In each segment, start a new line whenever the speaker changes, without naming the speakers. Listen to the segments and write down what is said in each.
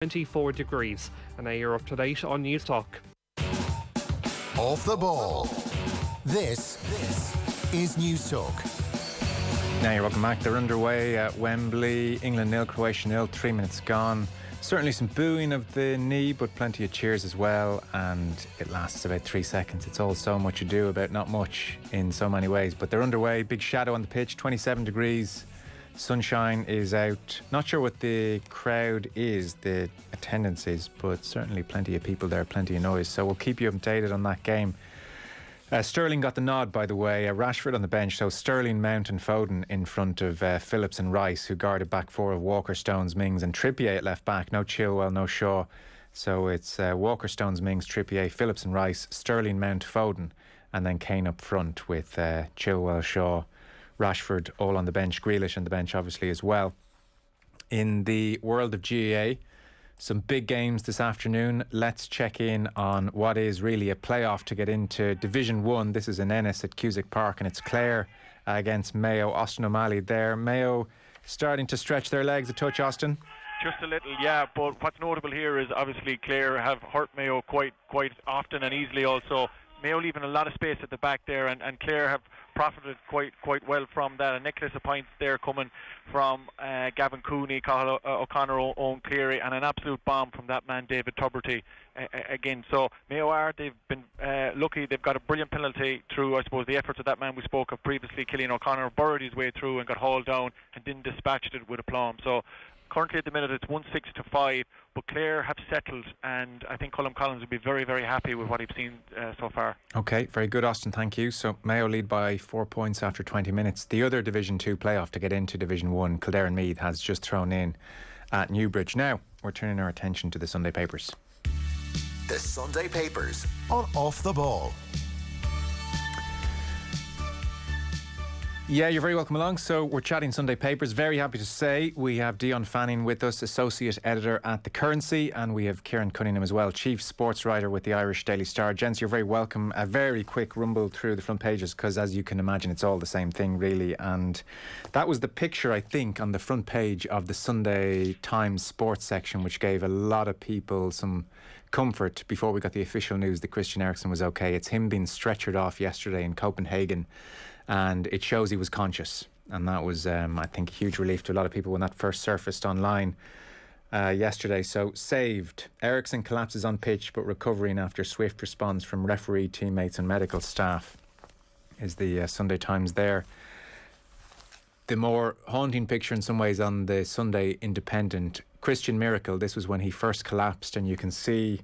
24 degrees. And now you're up to date on News Talk.
Off the ball. This is News Talk.
Now you're welcome back. They're underway at Wembley. England 0, Croatia 0, 3 minutes gone. Certainly some booing of the knee, but plenty of cheers as well, and it lasts about 3 seconds. It's all so much ado about not much in so many ways, but they're underway. Big shadow on the pitch, 27 degrees. Sunshine is out. Not sure what the crowd is, the attendance is, but certainly plenty of people there, plenty of noise. So we'll keep you updated on that game. Sterling got the nod, by the way. Rashford on the bench. So Sterling, Mount and Foden in front of Phillips and Rice, who guarded back four of Walker, Stones, Mings and Trippier at left back. No Chilwell, no Shaw. So it's Walker, Stones, Mings, Trippier, Phillips and Rice, Sterling, Mount, Foden, and then Kane up front with Chilwell, Shaw, Rashford all on the bench. Grealish on the bench obviously as well. In the world of GAA, some big games this afternoon. Let's check in on what is really a playoff to get into Division 1. This is in Ennis at Cusack Park, and it's Clare against Mayo. Austin O'Malley there. Mayo starting to stretch their legs a touch, Austin.
Just a little, yeah, but what's notable here is obviously Clare have hurt Mayo quite often and easily also. Mayo leaving a lot of space at the back there, and Clare have profited quite well from that. A necklace of points there coming from Gavin Cooney, Cathal O'Connor, Owen Cleary, and an absolute bomb from that man David Tuberty again. So Mayo they've been lucky. They've got a brilliant penalty through, I suppose, the efforts of that man we spoke of previously, Cillian O'Connor, burrowed his way through and got hauled down and then dispatched it with aplomb. So currently at the minute it's 1-6-5, but Clare have settled, and I think Colm Collins will be very, very happy with what he's seen so far. Okay, very good, Austin, thank you. So Mayo lead by 4 points after 20 minutes. The other Division 2 playoff to get into Division 1, Kildare and Meath, has just thrown in at Newbridge. Now we're turning our attention to the Sunday papers.
The Sunday papers on Off the Ball.
Yeah, you're very welcome along. So we're chatting Sunday papers. Very happy to say we have Dion Fanning with us, Associate Editor at The Currency, and we have Kieran Cunningham as well, Chief Sportswriter with the Irish Daily Star. Gents, you're very welcome. A very quick rumble through the front pages because, as you can imagine, it's all the same thing really. And that was the picture, I think, on the front page of the Sunday Times sports section, which gave a lot of people some comfort before we got the official news that Christian Erickson was okay. It's him being stretchered off yesterday in Copenhagen, and it shows he was conscious, and that was I think a huge relief to a lot of people when that first surfaced online yesterday. So saved. Erickson collapses on pitch but recovering after swift response from referee, teammates and medical staff, is the Sunday Times there. The more haunting picture in some ways on the Sunday Independent, Christian Miracle. This was when he first collapsed, and you can see,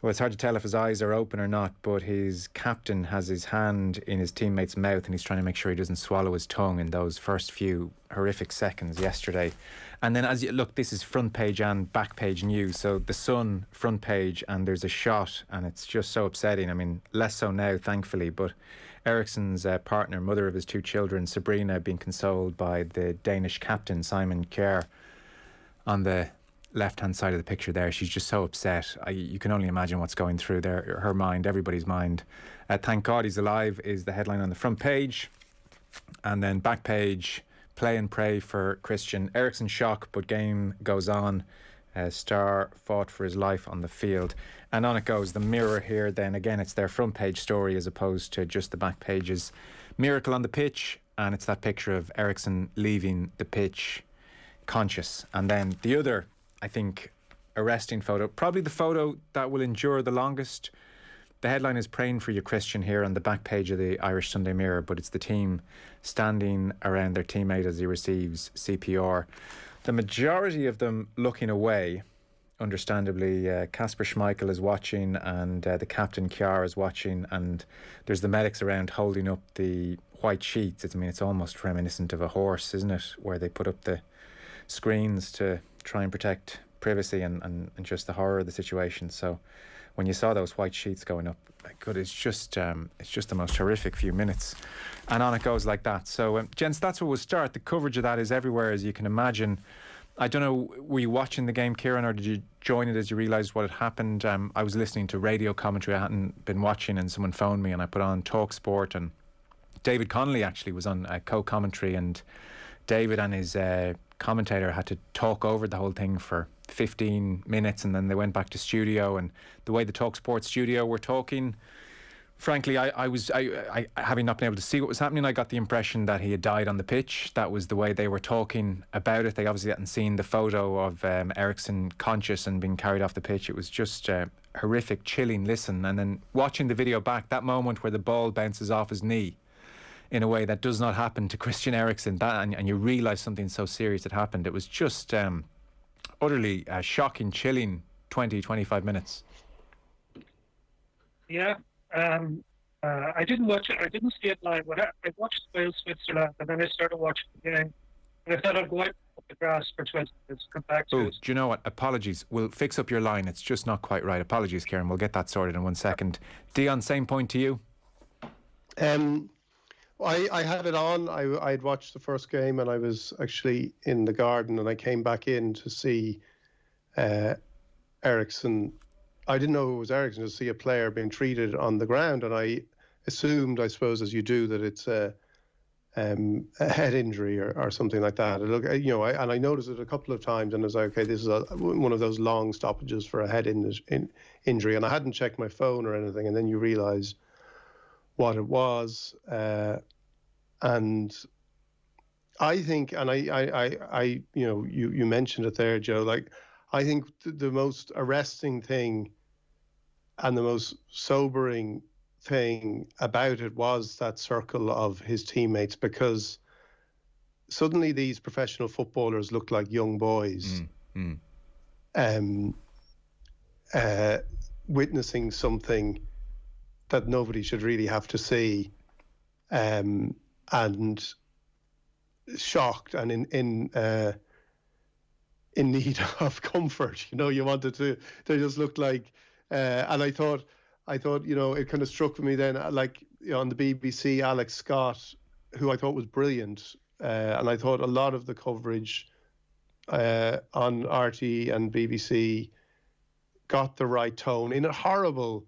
well, it's hard to tell if his eyes are open or not, but his captain has his hand in his teammate's mouth and he's trying to make sure he doesn't swallow his tongue in those first few horrific seconds yesterday. And then as you look, this is front page and back page news. So the Sun front page, and there's a shot, and it's just so upsetting. I mean, less so now, thankfully, but Erickson's partner, mother of his two children, Sabrina, being consoled by the Danish captain, Simon Kjær, on the left-hand side of the picture there. She's just so upset. You can only imagine what's going through her mind, everybody's mind. Thank God he's alive is the headline on the front page. And then back page, play and pray for Christian. Erickson shock, but game goes on. Star fought for his life on the field. And on it goes. The Mirror here then, again, it's their front page story as opposed to just the back pages. Miracle on the pitch, and it's that picture of Erickson leaving the pitch conscious. And then the other, I think, arresting photo, probably the photo that will endure the longest. The headline is "Praying for you, Christian" here on the back page of the Irish Sunday Mirror, but it's the team standing around their teammate as he receives CPR. The majority of them looking away, understandably. Kasper Schmeichel is watching, and the captain Kjær is watching, and there's the medics around holding up the white sheets. It's almost reminiscent of a horse, isn't it, where they put up the screens to try and protect privacy and just the horror of the situation. So when you saw those white sheets going up, God, it's just the most horrific few minutes, and on it goes like that. So gents, that's where we'll start. The coverage of that is everywhere, as you can imagine. I don't know, were you watching the game, Kieran, or did you join it as you realised what had happened? I was listening to radio commentary. I hadn't been watching, and someone phoned me and I put on Talk Sport, and David Connolly actually was on co-commentary, and David and his commentator had to talk over the whole thing for 15 minutes, and then they went back to studio, and the way the TalkSport studio were talking, frankly, I having not been able to see what was happening, I got the impression that he had died on the pitch. That was the way they were talking about it. They obviously hadn't seen the photo of Erickson conscious and being carried off the pitch. It was just a horrific, chilling listen. And then watching the video back, that moment where the ball bounces off his knee in a way that does not happen to Christian Erickson, and you realise something so serious had happened. It was just utterly shocking, chilling 20-25 minutes.
Yeah. I didn't watch it. I didn't see it live. I watched Wales Switzerland, and then I started watching the game. And I thought I'd go out up the grass for 20 minutes, come back to it.
Do you know what? Apologies. We'll fix up your line. It's just not quite right. Apologies, Kieran. We'll get that sorted in 1 second. Dion, same point to you.
I had it on. I'd watched the first game, and I was actually in the garden, and I came back in to see Erickson. I didn't know it was Erickson, to see a player being treated on the ground, and I assumed, I suppose, as you do, that it's a head injury or something like that. I noticed it a couple of times, and I was like, okay, this is one of those long stoppages for a head injury, and I hadn't checked my phone or anything, and then you realise what it was, and I think, and I you mentioned it there, Joe. Like, I think the most arresting thing and the most sobering thing about it was that circle of his teammates, because suddenly these professional footballers looked like young boys, witnessing something that nobody should really have to see, and shocked and in need of comfort. You wanted to. They just looked like, and I thought, it kind of struck me then, like, on the BBC, Alex Scott, who I thought was brilliant, and I thought a lot of the coverage on RT and BBC got the right tone in a horrible,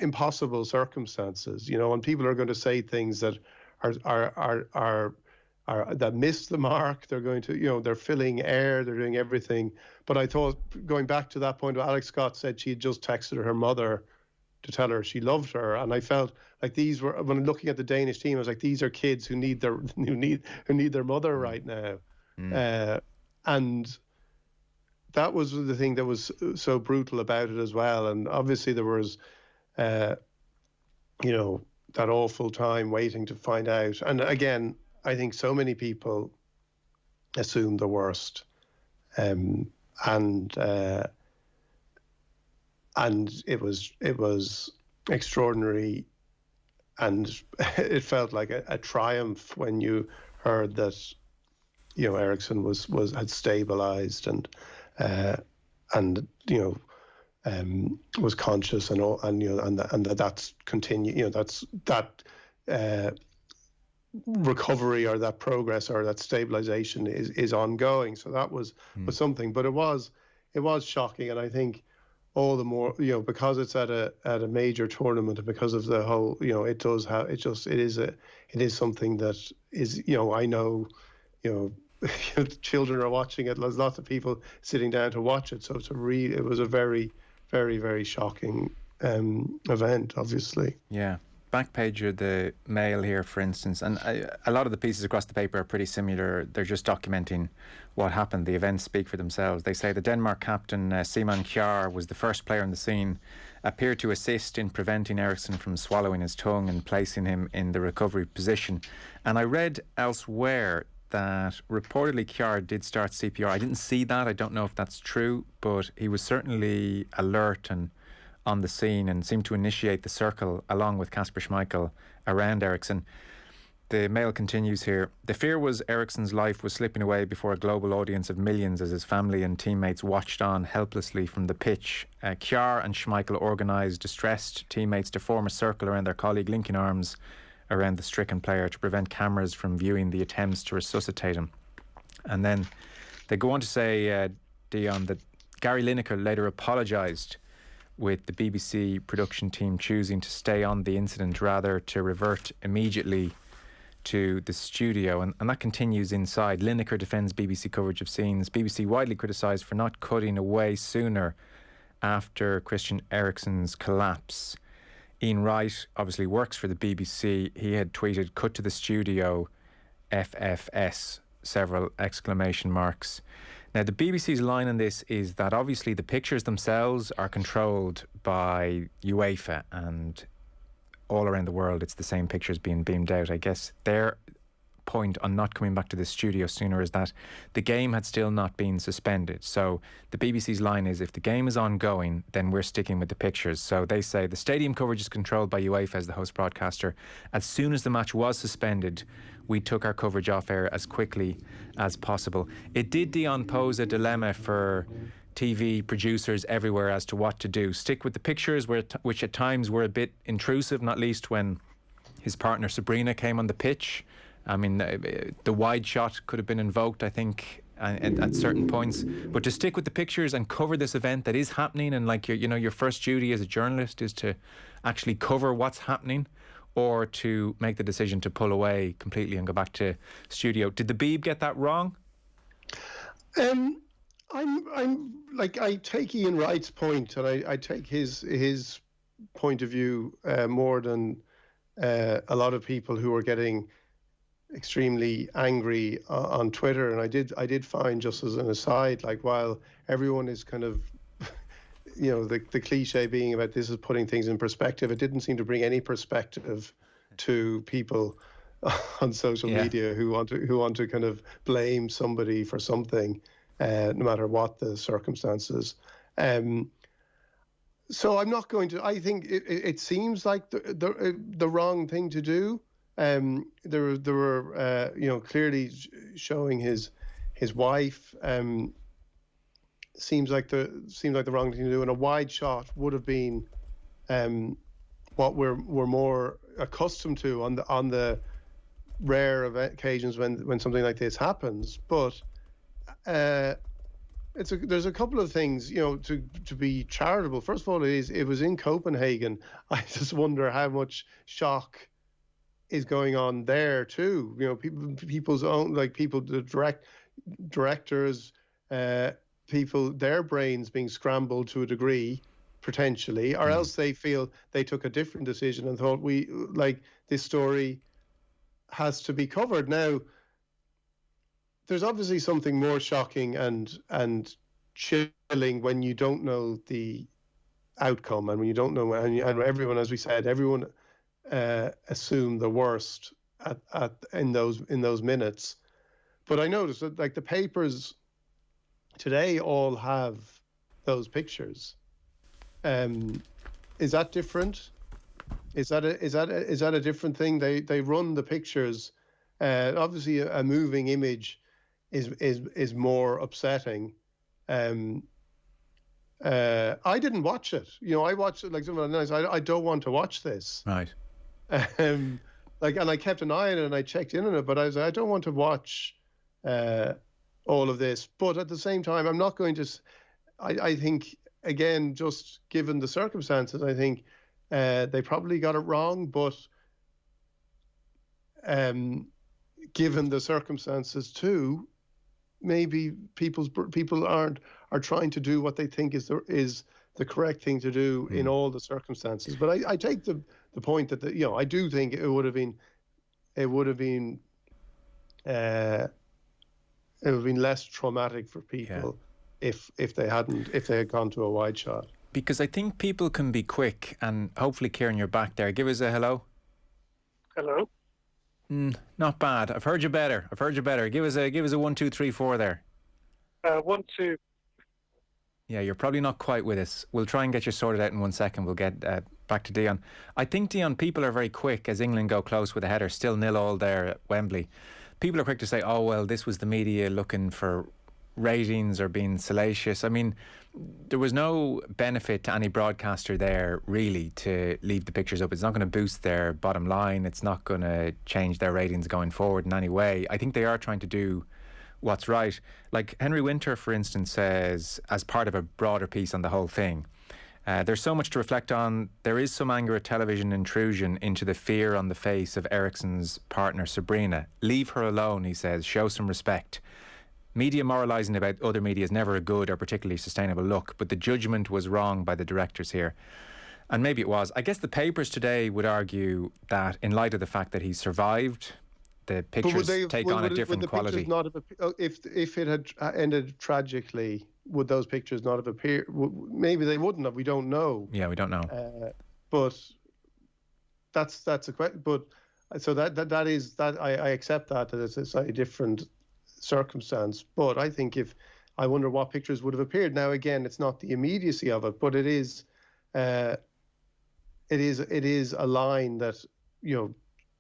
impossible circumstances, and people are going to say things that are that miss the mark. They're going to, they're filling air, they're doing everything. But I thought, going back to that point, Alex Scott said she had just texted her mother to tell her she loved her, and I felt like these were, when looking at the Danish team, I was like, these are kids who need their mother right now, and that was the thing that was so brutal about it as well. And obviously there was, that awful time waiting to find out. And again, I think so many people assume the worst, and it was extraordinary, and it felt like a triumph when you heard that Erickson had stabilized and was conscious and that's continued. That recovery or that progress or that stabilization is ongoing. So that was something, but it was shocking, and I think all the more, because it's at a major tournament, and because of the whole, it is something that is, I know, children are watching it. There's lots of people sitting down to watch it. So it was a very, very, very shocking event, obviously.
Yeah. Back page of the Mail here, for instance, and a lot of the pieces across the paper are pretty similar. They're just documenting what happened. The events speak for themselves. They say the Denmark captain, Simon Kjær, was the first player on the scene, appeared to assist in preventing Erickson from swallowing his tongue and placing him in the recovery position. And I read elsewhere that reportedly Kjær did start CPR. I didn't see that. I don't know if that's true, but he was certainly alert and on the scene and seemed to initiate the circle along with Kasper Schmeichel around Erickson. The Mail continues here. The fear was Erickson's life was slipping away before a global audience of millions as his family and teammates watched on helplessly from the pitch. Kjær and Schmeichel organised distressed teammates to form a circle around their colleague, linking arms around the stricken player to prevent cameras from viewing the attempts to resuscitate him. And then they go on to say, Dion, that Gary Lineker later apologised, with the BBC production team choosing to stay on the incident rather to revert immediately to the studio, and that continues inside. Lineker defends BBC coverage of scenes. BBC widely criticised for not cutting away sooner after Christian Erickson's collapse. Ian Wright obviously works for the BBC. He had tweeted, "Cut to the studio, FFS," several exclamation marks. Now, the BBC's line on this is that obviously the pictures themselves are controlled by UEFA, and all around the world it's the same pictures being beamed out. I guess their point on not coming back to the studio sooner is that the game had still not been suspended. So the BBC's line is, if the game is ongoing, then we're sticking with the pictures. So they say the stadium coverage is controlled by UEFA as the host broadcaster. As soon as the match was suspended, we took our coverage off air as quickly as possible. It did, Dion, pose a dilemma for TV producers everywhere as to what to do. Stick with the pictures, which at times were a bit intrusive, not least when his partner Sabrina came on the pitch. I mean, the wide shot could have been invoked, I think, at certain points. But to stick with the pictures and cover this event that is happening, and like your first duty as a journalist is to actually cover what's happening, or to make the decision to pull away completely and go back to studio. Did the Beeb get that wrong?
I take Ian Wright's point, and I take his point of view more than a lot of people who are getting extremely angry on Twitter. And I did find, just as an aside, like, while everyone is kind of, the cliche being about this is putting things in perspective, it didn't seem to bring any perspective to people on social media who want to kind of blame somebody for something, no matter what the circumstances. So I'm not going to. I think it seems like the wrong thing to do. There were clearly showing his wife. Seems like the wrong thing to do, and a wide shot would have been what we're more accustomed to on the rare occasions when something like this happens. But there's a couple of things, to be charitable. First of all, it was in Copenhagen. I just wonder how much shock is going on there too. People's own, like, people, the directors, people, their brains being scrambled to a degree, potentially, or else they feel they took a different decision and thought, this story has to be covered. Now, there's obviously something more shocking and chilling when you don't know the outcome, and when you don't know, and everyone, as we said, everyone assumed the worst in those minutes. But I noticed that, like, the papers today all have those pictures. Is that different? Is that a different thing? They run the pictures. Obviously, a moving image is more upsetting. I didn't watch it. I watched it like someone else. I don't want to watch this.
Right.
And I kept an eye on it and I checked in on it, but I was like, I don't want to watch all of this. But at the same time, I'm not going to. I think, again, just given the circumstances, I think they probably got it wrong. But given the circumstances too, maybe people are trying to do what they think is the correct thing to do in all the circumstances. But I take the point that I do think it would have been less traumatic for people if they had gone to a wide shot.
Because I think people can be quick, and hopefully, Kieran, you're back there. Give us a hello.
Hello.
Not bad. I've heard you better. Give us a 1, 2, 3, 4 there.
1, 2.
Yeah, you're probably not quite with us. We'll try and get you sorted out in 1 second. We'll get back to Dion. I think, Dion, people are very quick as England go close with a header, still 0-0 there at Wembley. People are quick to say, oh, well, this was the media looking for ratings or being salacious. I mean, there was no benefit to any broadcaster there, really, to leave the pictures up. It's not going to boost their bottom line. It's not going to change their ratings going forward in any way. I think they are trying to do what's right. Like Henry Winter, for instance, says, as part of a broader piece on the whole thing, There's so much to reflect on. There is some anger at television intrusion into the fear on the face of Erickson's partner, Sabrina. Leave her alone, he says. Show some respect. Media moralising about other media is never a good or particularly sustainable look, but the judgment was wrong by the directors here. And maybe it was. I guess the papers today would argue that in light of the fact that he survived, the pictures take on a different quality.
If it had ended tragically, would those pictures not have appeared? Maybe they wouldn't have. We don't know.
Yeah, we don't know.
But that's a question. But so that is that I accept that it's a slightly different circumstance. But I think I wonder what pictures would have appeared. Now again, it's not the immediacy of it, but it is a line that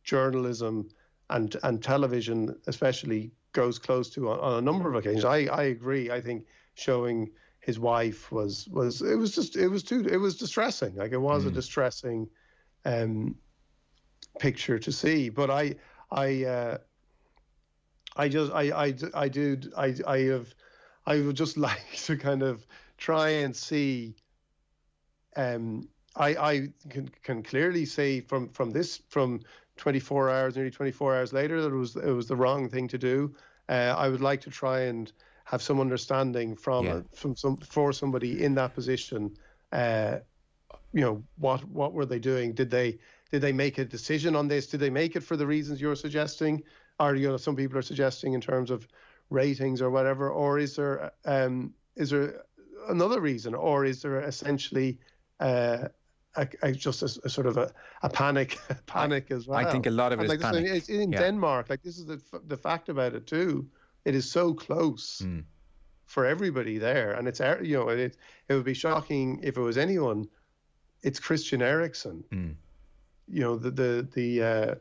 journalism and television especially goes close to on a number of occasions. I agree. I think showing his wife was distressing. Like, it was a distressing picture to see. But I would just like to kind of try and see. I can clearly say from 24 hours, nearly 24 hours later, that it was the wrong thing to do. I would like to try and have some understanding for somebody in that position. What were they doing? Did they make a decision on this? Did they make it for the reasons you're suggesting, or some people are suggesting in terms of ratings or whatever? Or is there another reason, or is there essentially just a sort of a panic as well?
I think a lot of it is panic.
It's in Denmark. Like, this is the fact about it too. It is so close for everybody there, and it's it would be shocking if it was anyone. It's Christian Erickson. The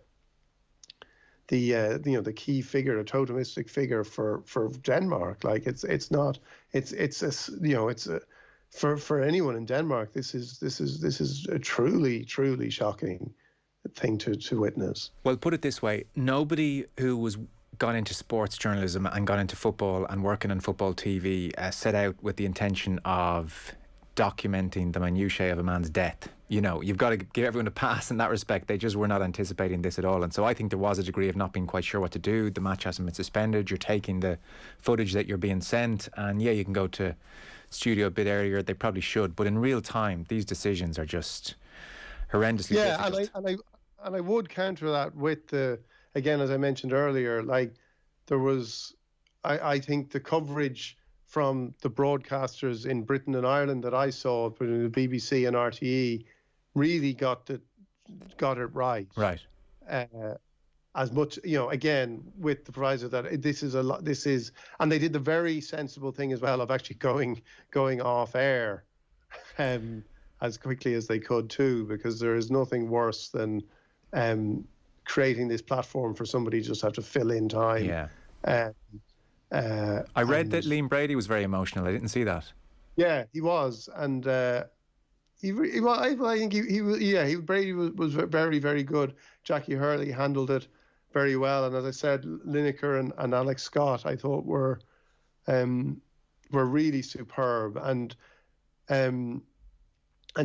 key figure, a totemistic figure for Denmark. Like, for anyone in Denmark, this is a truly shocking thing to witness.
Well, put it this way: nobody who was gone into sports journalism and got into football and working on football TV set out with the intention of documenting the minutiae of a man's death. You've got to give everyone a pass in that respect. They just were not anticipating this at all. And so I think there was a degree of not being quite sure what to do. The match hasn't been suspended. You're taking the footage that you're being sent, and you can go to studio a bit earlier. They probably should. But in real time, these decisions are just horrendously difficult.
And I would counter that with again, as I mentioned earlier, like, there was, I think the coverage from the broadcasters in Britain and Ireland that I saw, the BBC and RTE, really got it right.
Right.
As much, again, with the proviso that and they did the very sensible thing as well of actually going off air as quickly as they could too, because there is nothing worse than creating this platform for somebody to just have to fill in time.
Yeah. I read that Liam Brady was very emotional. I didn't see that.
Yeah, he was, and Brady was very, very good. Jackie Hurley handled it very well, and as I said, Lineker and Alex Scott, I thought were really superb, and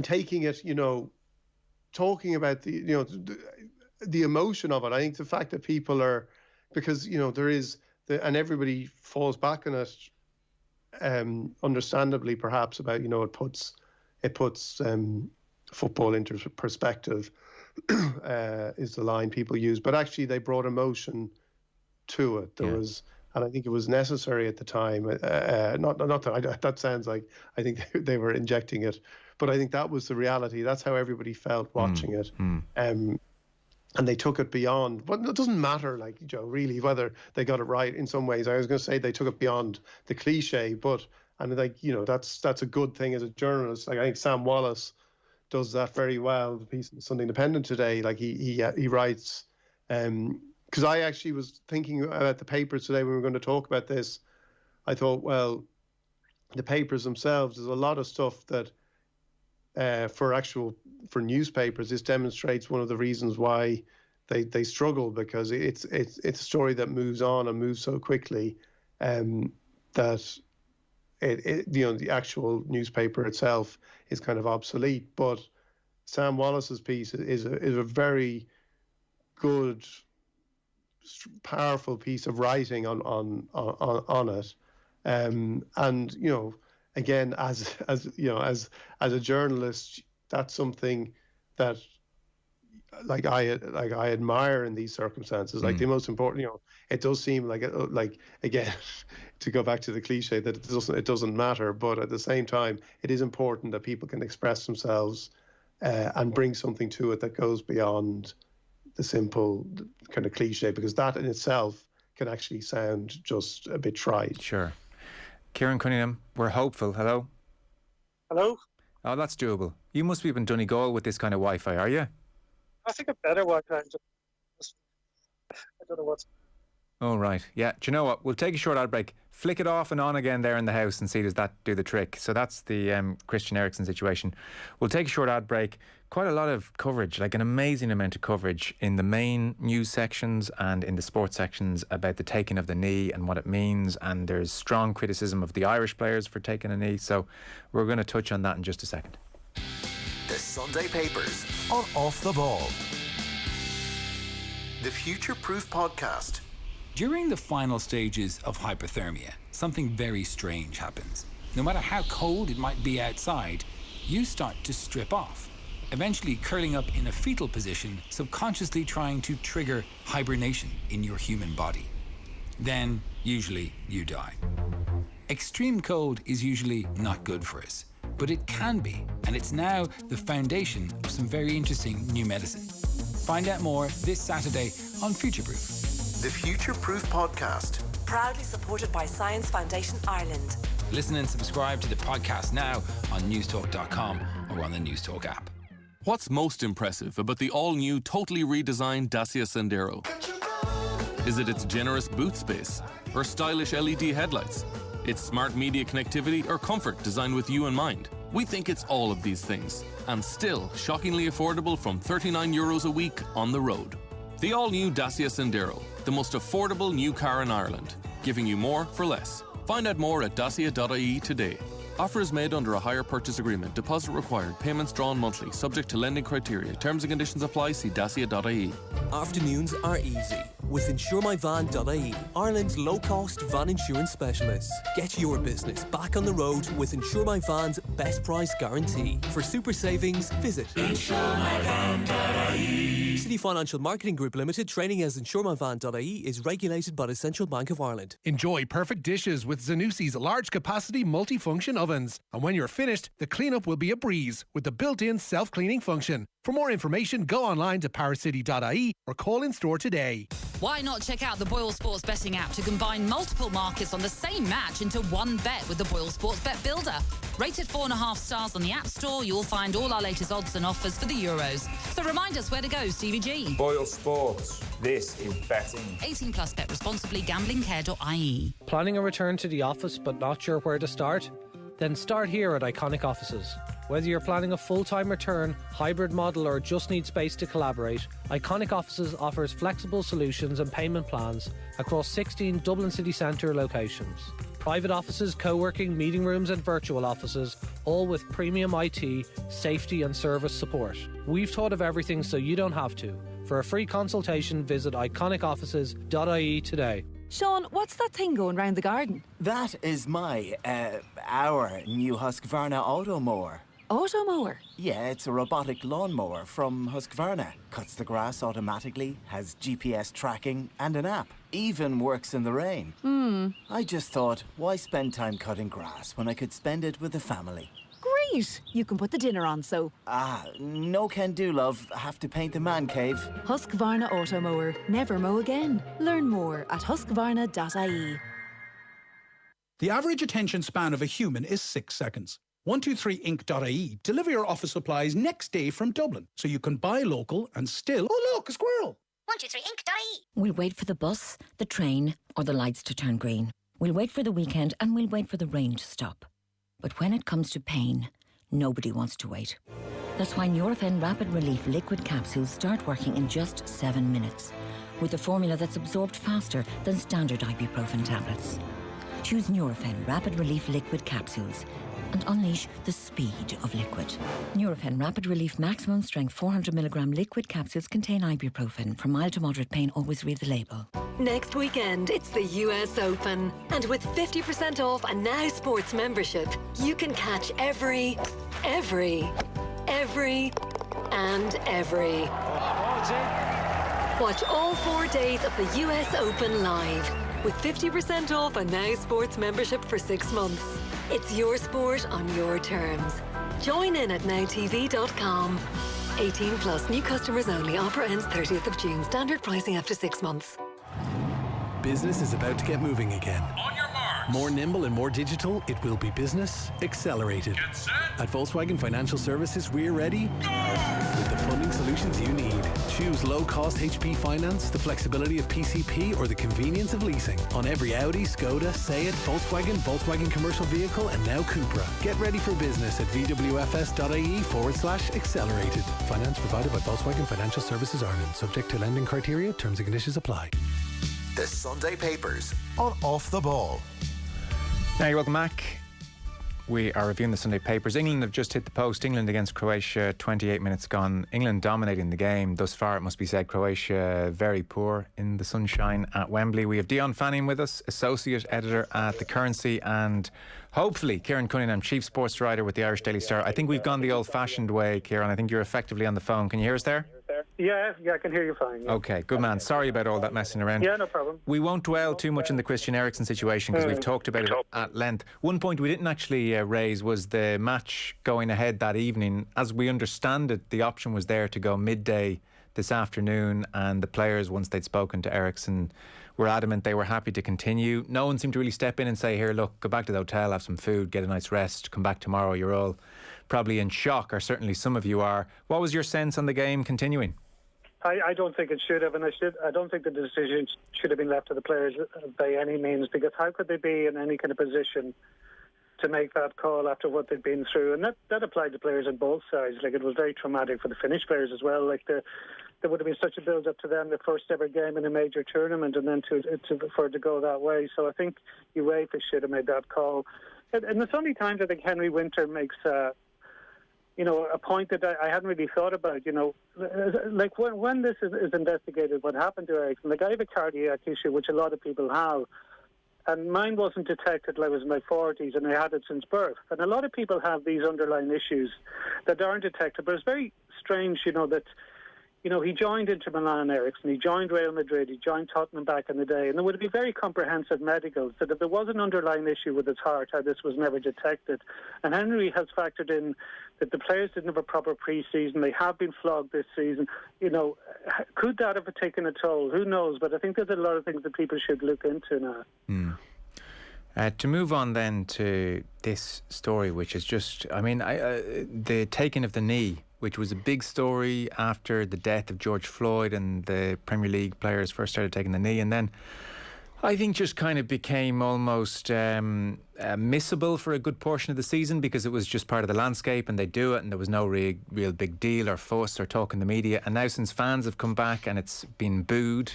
taking it, talking about the emotion of it. I think the fact that people are, because there is and everybody falls back on it, understandably perhaps, about it puts football into perspective, is the line people use. But actually, they brought emotion to it. There was, and I think it was necessary at the time. Not that that sounds like I think they were injecting it, but I think that was the reality. That's how everybody felt watching it. And they took it beyond. But it doesn't matter, like, really, whether they got it right in some ways. I was going to say they took it beyond the cliche, that's a good thing as a journalist. Like, I think Sam Wallace does that very well. The piece in the Sunday Independent today, like, he writes, because I actually was thinking about the papers today when we were going to talk about this. I thought, well, the papers themselves, there's a lot of stuff that for newspapers, this demonstrates one of the reasons why they struggle, because it's a story that moves on and moves so quickly, that the actual newspaper itself is kind of obsolete. But Sam Wallace's piece is a very good, powerful piece of writing on it. And again, as a journalist, that's something that I admire in these circumstances. Like the most important, it does seem like again, to go back to the cliche that it doesn't matter, but at the same time, it is important that people can express themselves and bring something to it that goes beyond the simple kind of cliche, because that in itself can actually sound just a bit trite.
Sure. Kieran Cunningham, we're hopeful. Hello?
Hello?
Oh, that's doable. You must be up in Donegal with this kind of Wi-Fi, are you?
I think a better Wi-Fi. I don't know what's...
Oh, right. Yeah. Do you know what? We'll take a short ad break. Flick it off and on again there in the house and see does that do the trick. So that's the Christian Erickson situation. We'll take a short ad break. Quite a lot of coverage, like an amazing amount of coverage in the main news sections and in the sports sections about the taking of the knee and what it means. And there's strong criticism of the Irish players for taking a knee. So we're going to touch on that in just a second.
The Sunday Papers on Off the Ball. The Future Proof Podcast.
During the final stages of hypothermia, something very strange happens. No matter how cold it might be outside, you start to strip off, eventually curling up in a fetal position, subconsciously trying to trigger hibernation in your human body. Then, usually, you die. Extreme cold is usually not good for us, but it can be, and it's now the foundation of some very interesting new medicine. Find out more this Saturday on Future Proof.
The Future Proof Podcast.
Proudly supported by Science Foundation Ireland.
Listen and subscribe to the podcast now on newstalk.com or on the Newstalk app.
What's most impressive about the all-new, totally redesigned Dacia Sandero? Is it its generous boot space or stylish LED headlights? Its smart media connectivity or comfort designed with you in mind? We think it's all of these things, and still shockingly affordable from €39 a week on the road. The all-new Dacia Sandero, the most affordable new car in Ireland, giving you more for less. Find out more at dacia.ie today. Offer is made under a hire purchase agreement. Deposit required. Payments drawn monthly. Subject to lending criteria. Terms and conditions apply. See dacia.ie.
Afternoons are easy with InsureMyVan.ie, Ireland's low-cost van insurance specialist. Get your business back on the road with Insure My Van's best price guarantee. For super savings, visit InsureMyVan.ie. City Financial Marketing Group Limited, training as InsureMyVan.ie, is regulated by the Central Bank of Ireland.
Enjoy perfect dishes with Zanussi's large-capacity multifunction ovens. And when you're finished, the cleanup will be a breeze with the built-in self-cleaning function. For more information, go online to paracity.ie or call in store today.
Why not check out the Boyle Sports betting app to combine multiple markets on the same match into one bet with the Boyle Sports Bet Builder? Rated 4.5 stars on the App Store, you'll find all our latest odds and offers for the Euros. So remind us where to go, Stevie G.
Boyle Sports. This is betting.
18 plus, bet responsibly, gamblingcare.ie.
Planning a return to the office but not sure where to start? Then start here at Iconic Offices. Whether you're planning a full-time return, hybrid model or just need space to collaborate, Iconic Offices offers flexible solutions and payment plans across 16 Dublin city centre locations. Private offices, co-working, meeting rooms and virtual offices, all with premium IT, safety and service support. We've thought of everything so you don't have to. For a free consultation, visit iconicoffices.ie today.
Sean, what's that thing going round the garden?
That is our new Husqvarna Automower.
Automower?
Yeah, it's a robotic lawnmower from Husqvarna. Cuts the grass automatically, has GPS tracking and an app. Even works in the rain. I just thought, why spend time cutting grass when I could spend it with the family?
Great! You can put the dinner on, so...
No can do, love. Have to paint the man cave.
Husqvarna Automower. Never mow again. Learn more at husqvarna.ie.
The average attention span of a human is 6 seconds. 123inc.ie deliver your office supplies next day from Dublin, so you can buy local and still... Oh, look, a squirrel!
123inc.ie. We'll wait for the bus, the train, or the lights to turn green. We'll wait for the weekend and we'll wait for the rain to stop. But when it comes to pain, nobody wants to wait. That's why Neurofen Rapid Relief liquid capsules start working in just 7 minutes, with a formula that's absorbed faster than standard ibuprofen tablets. Choose Neurofen Rapid Relief Liquid Capsules and unleash the speed of liquid. Neurofen Rapid Relief Maximum Strength 400mg liquid capsules contain ibuprofen. For mild to moderate pain, always read the label.
Next weekend, it's the US Open. And with 50% off a Now Sports membership, you can catch every, and every. Watch all 4 days of the US Open live with 50% off a Now Sports membership for 6 months. It's your sport on your terms. Join in at nowtv.com. 18 plus, new customers only. Offer ends 30th of June. Standard pricing after 6 months.
Business is about to get moving again.
On your mark.
More nimble and more digital, it will be business accelerated.
Get set.
At Volkswagen Financial Services, we're ready with the funding solutions you need. Choose low-cost HP finance, the flexibility of PCP, or the convenience of leasing on every Audi, Skoda, Seat, Volkswagen commercial vehicle, and now Cupra. Get ready for business at vwfs.ie/accelerated. Finance provided by Volkswagen Financial Services Ireland. Subject to lending criteria. Terms and conditions apply.
The Sunday Papers on Off the Ball.
Now you're welcome back. We are reviewing the Sunday Papers. England have just hit the post. England against Croatia, 28 minutes gone. England dominating the game. Thus far, it must be said, Croatia very poor in the sunshine at Wembley. We have Dion Fanning with us, Associate Editor at The Currency, and hopefully Kieran Cunningham, Chief Sportswriter with the Irish Daily Star. I think we've gone the old-fashioned way, Kieran. I think you're effectively on the phone. Can you hear us there?
Yeah, I can hear you fine. Yeah.
Okay, good man. Sorry about all that messing around.
Yeah, no problem.
We won't dwell too much in the Christian Eriksen situation because we've talked about it at length. One point we didn't actually raise was the match going ahead that evening. As we understand it, the option was there to go midday this afternoon, and the players, once they'd spoken to Erickson, were adamant they were happy to continue. No one seemed to really step in and say, here, look, go back to the hotel, have some food, get a nice rest, come back tomorrow. You're all probably in shock, or certainly some of you are. What was your sense on the game continuing?
I don't think it should have, and I don't think the decision should have been left to the players by any means, because how could they be in any kind of position to make that call after what they'd been through? And that applied to players on both sides. Like, it was very traumatic for the Finnish players as well. Like, there would have been such a build-up to them, the first ever game in a major tournament, and then for it to go that way. So I think UEFA should have made that call. In the Sunday Times, I think Henry Winter makes a point that I hadn't really thought about. Like when this is investigated, what happened to Erickson, like, I have a cardiac issue, which a lot of people have, and mine wasn't detected till I was in my 40s, and I had it since birth. And a lot of people have these underlying issues that aren't detected, but it's very strange, that he joined Inter Milan, Erickson, he joined Real Madrid, he joined Tottenham back in the day, and there would be very comprehensive medicals that if there was an underlying issue with his heart, how this was never detected. And Henry has factored in that the players didn't have a proper pre-season, they have been flogged this season. Could that have taken a toll? Who knows? But I think there's a lot of things that people should look into now.
To move on then to this story, which is just, the taking of the knee, which was a big story after the death of George Floyd, and the Premier League players first started taking the knee, and then I think just kind of became almost missable for a good portion of the season, because it was just part of the landscape and they do it, and there was no real big deal or fuss or talk in the media. And now, since fans have come back and it's been booed,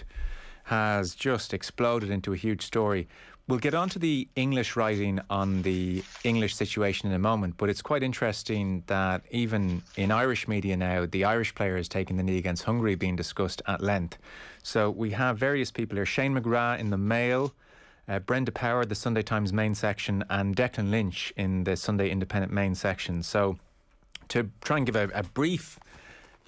has just exploded into a huge story. We'll get on to the English writing on the English situation in a moment, but it's quite interesting that even in Irish media now, the Irish players taking the knee against Hungary being discussed at length. So we have various people here. Shane McGrath in the Mail, Brenda Power, the Sunday Times main section, and Declan Lynch in the Sunday Independent main section. So to try and give a brief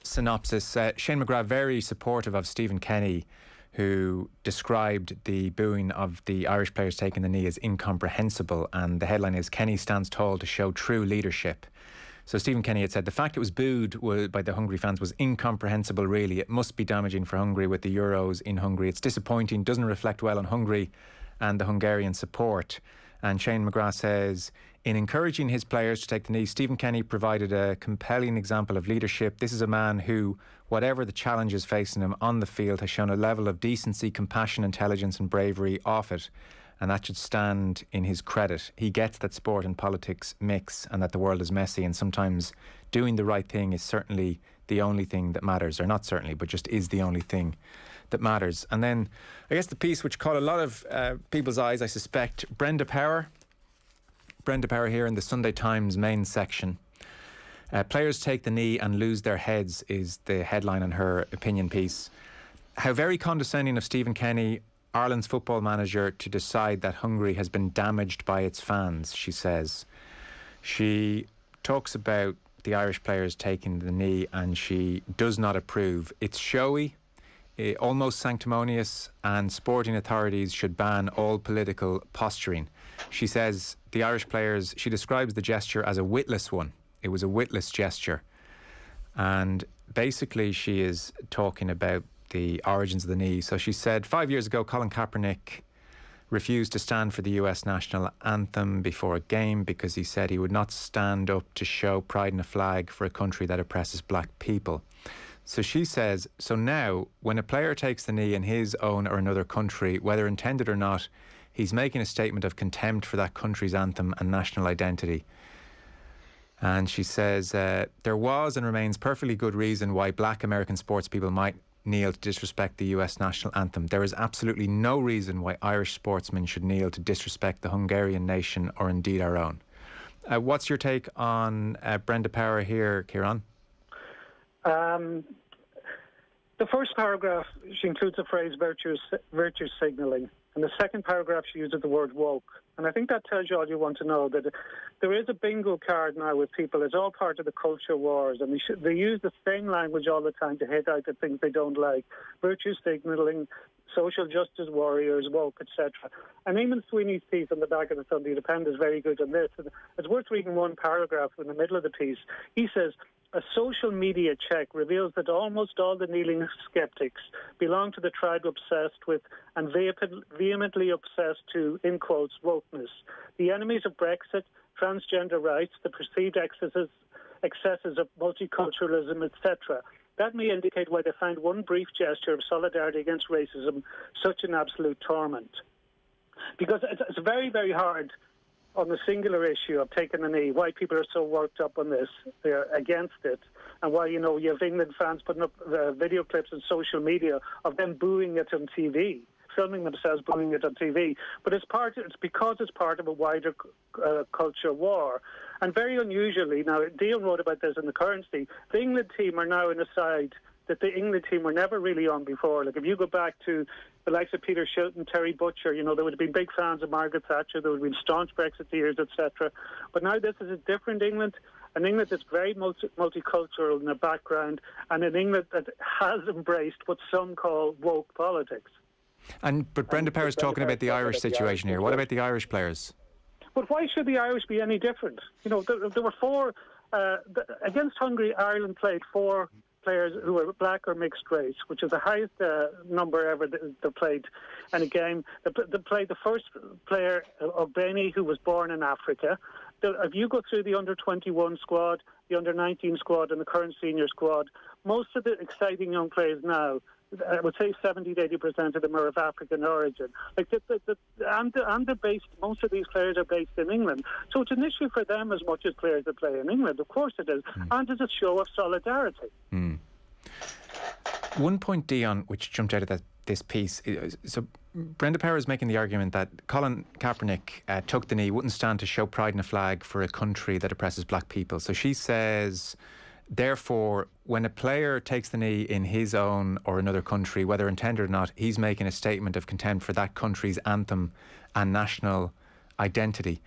synopsis, Shane McGrath very supportive of Stephen Kenny, who described the booing of the Irish players taking the knee as incomprehensible, and the headline is, Kenny stands tall to show true leadership. So Stephen Kenny had said the fact it was booed by the Hungary fans was incomprehensible, really. It must be damaging for Hungary with the Euros in Hungary. It's disappointing, doesn't reflect well on Hungary and the Hungarian support. And Shane McGrath says, in encouraging his players to take the knee, Stephen Kenny provided a compelling example of leadership. This is a man who, whatever the challenges facing him on the field, has shown a level of decency, compassion, intelligence and bravery off it. And that should stand in his credit. He gets that sport and politics mix, and that the world is messy, and sometimes doing the right thing is certainly the only thing that matters. Or not certainly, but just is the only thing that matters. And then I guess the piece which caught a lot of people's eyes, I suspect, Brenda Power here in the Sunday Times main section. Players take the knee and lose their heads is the headline on her opinion piece. How very condescending of Stephen Kenny, Ireland's football manager, to decide that Hungary has been damaged by its fans, she says. She talks about the Irish players taking the knee and she does not approve. It's showy, almost sanctimonious, and sporting authorities should ban all political posturing. She says the Irish players, she describes the gesture as a witless one. It was a witless gesture. And basically she is talking about the origins of the knee. So she said 5 years ago, Colin Kaepernick refused to stand for the US national anthem before a game because he said he would not stand up to show pride in a flag for a country that oppresses black people. So she says, so now when a player takes the knee in his own or another country, whether intended or not, he's making a statement of contempt for that country's anthem and national identity. And she says, there was and remains perfectly good reason why black American sports people might kneel to disrespect the US national anthem. There is absolutely no reason why Irish sportsmen should kneel to disrespect the Hungarian nation or indeed our own. What's your take on Brenda Power here, Kieran?
The first paragraph, she includes the phrase virtue signalling. And the second paragraph, she uses the word woke. And I think that tells you all you want to know, that there is a bingo card now with people. It's all part of the culture wars. And they use the same language all the time to hit out the things they don't like. Virtue signalling, social justice warriors, woke, etc. And Eamon Sweeney's piece on the back of the Sunday Independent is very good on this. And it's worth reading one paragraph in the middle of the piece. He says, a social media check reveals that almost all the kneeling skeptics belong to the tribe obsessed with and vehemently obsessed to, in quotes, wokeness. The enemies of Brexit, transgender rights, the perceived excesses of multiculturalism, etc. That may indicate why they find one brief gesture of solidarity against racism such an absolute torment. Because it's very, very hard on the singular issue of taking the knee, why people are so worked up on this, they're against it, and why, you have England fans putting up video clips on social media of them booing it on TV, filming themselves booing it on TV. But it's because it's part of a wider culture war. And very unusually, now, Dion wrote about this in The Currency, the England team are now in a side that the England team were never really on before. Like, if you go back to the likes of Peter Shilton, Terry Butcher, they would have been big fans of Margaret Thatcher, there would have been staunch Brexiteers, etc. But now this is a different England, an England that's very multicultural in their background, and an England that has embraced what some call woke politics.
But Brenda Power is talking about the Irish situation here. What about the Irish players?
But why should the Irish be any different? There were four, against Hungary, Ireland played four players who were black or mixed race, which is the highest number ever they played in a game. They played the first player, Obeni, who was born in Africa. If you go through the under-21 squad, the under-19 squad and the current senior squad, most of the exciting young players now, I would say 70 to 80% of them are of African origin. Most of these players are based in England. So it's an issue for them as much as players that play in England. Of course it is. And it's a show of solidarity.
One point, Dion, which jumped out of this piece. So Brenda Power is making the argument that Colin Kaepernick took the knee, wouldn't stand to show pride in a flag for a country that oppresses black people. So she says, therefore, when a player takes the knee in his own or another country, whether intended or not, he's making a statement of contempt for that country's anthem and national identity.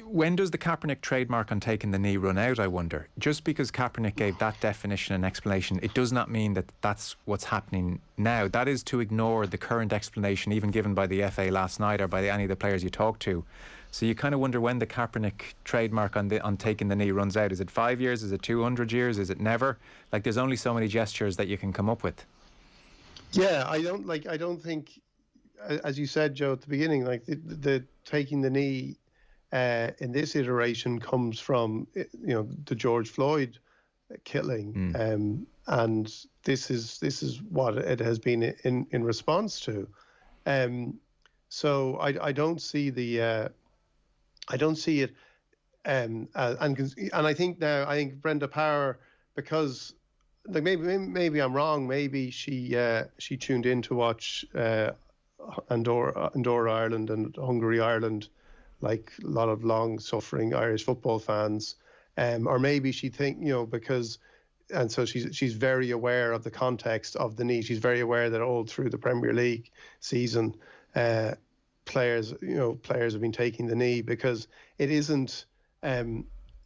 When does the Kaepernick trademark on taking the knee run out, I wonder? Just because Kaepernick gave that definition and explanation, it does not mean that that's what's happening now. That is to ignore the current explanation, even given by the FA last night or by any of the players you talked to. So you kind of wonder when the Kaepernick trademark on taking the knee runs out. Is it 5 years? Is it 200 years? Is it never? Like, there's only so many gestures that you can come up with.
Yeah, I don't think, as you said, Joe, at the beginning, like the taking the knee in this iteration comes from, the George Floyd killing, and this is what it has been in response to. So I don't see the I don't see it, and I think Brenda Power, because like maybe I'm wrong. Maybe she tuned in to watch Andorra Ireland and Hungary Ireland, like a lot of long-suffering Irish football fans, or maybe she so she's very aware of the context of the knee. She's very aware that all through the Premier League season, players have been taking the knee, because it isn't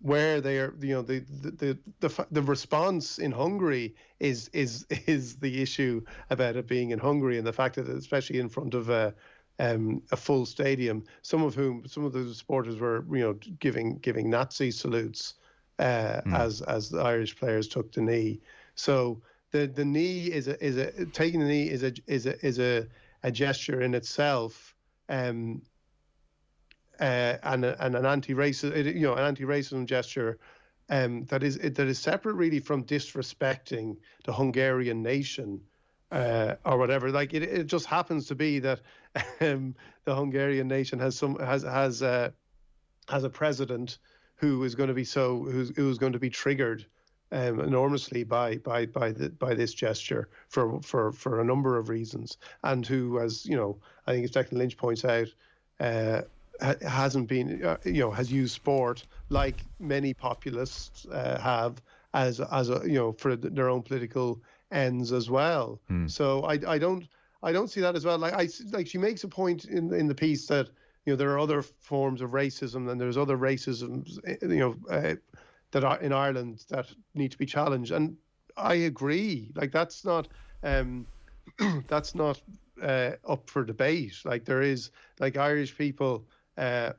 where they are. The response in Hungary is the issue about it being in Hungary, and the fact that, especially in front of a full stadium, some of the supporters were giving Nazi salutes as the Irish players took the knee. So the knee taking the knee is a gesture in itself, and an anti-racism gesture that is separate really from disrespecting the Hungarian nation or whatever. Like it just happens to be that the Hungarian nation has a president who is going to be who's going to be triggered enormously by this gesture for a number of reasons, and who, as I think as Declan Lynch points out, hasn't been has used sport, like many populists have, as for their own political ends as well. So I don't see that as well. Like she makes a point in the piece that there are other forms of racism, and there's other racisms that are in Ireland that need to be challenged, and I agree. Like that's not up for debate. Like there is, like, Irish people are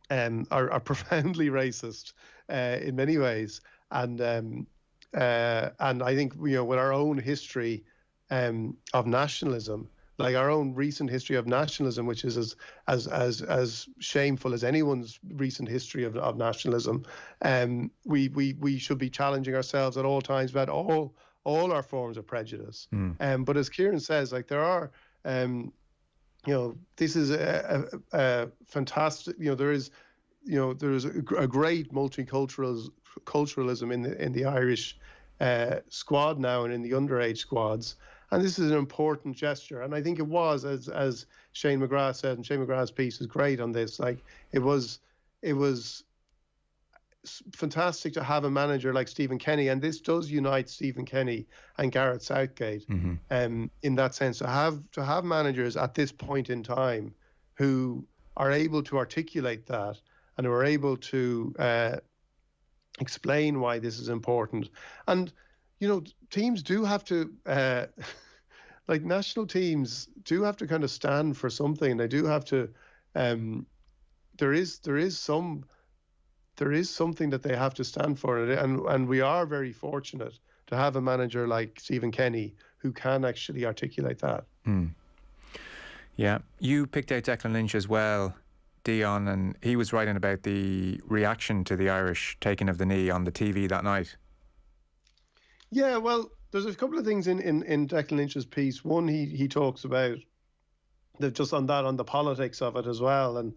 profoundly racist in many ways, and I think with our own history of nationalism, like our own recent history of nationalism, which is as shameful as anyone's recent history of nationalism, we should be challenging ourselves at all times about all our forms of prejudice. But as Kieran says, like there are, this is a fantastic, there is a great multiculturalism in the Irish squad now, and in the underage squads. And this is an important gesture. And I think it was, as Shane McGrath said, and Shane McGrath's piece is great on this, like it was fantastic to have a manager like Stephen Kenny, and this does unite Stephen Kenny and Gareth Southgate in that sense, to have managers at this point in time who are able to articulate that and who are able to explain why this is important. And teams do have to like national teams do have to kind of stand for something. They do have to there is something that they have to stand for, and we are very fortunate to have a manager like Stephen Kenny who can actually articulate that.
Yeah, you picked out Declan Lynch as well, Dion, and he was writing about the reaction to the Irish taking of the knee on the TV that night.
Yeah, well, there's a couple of things in Declan Lynch's piece. One, he talks about just on the politics of it as well, and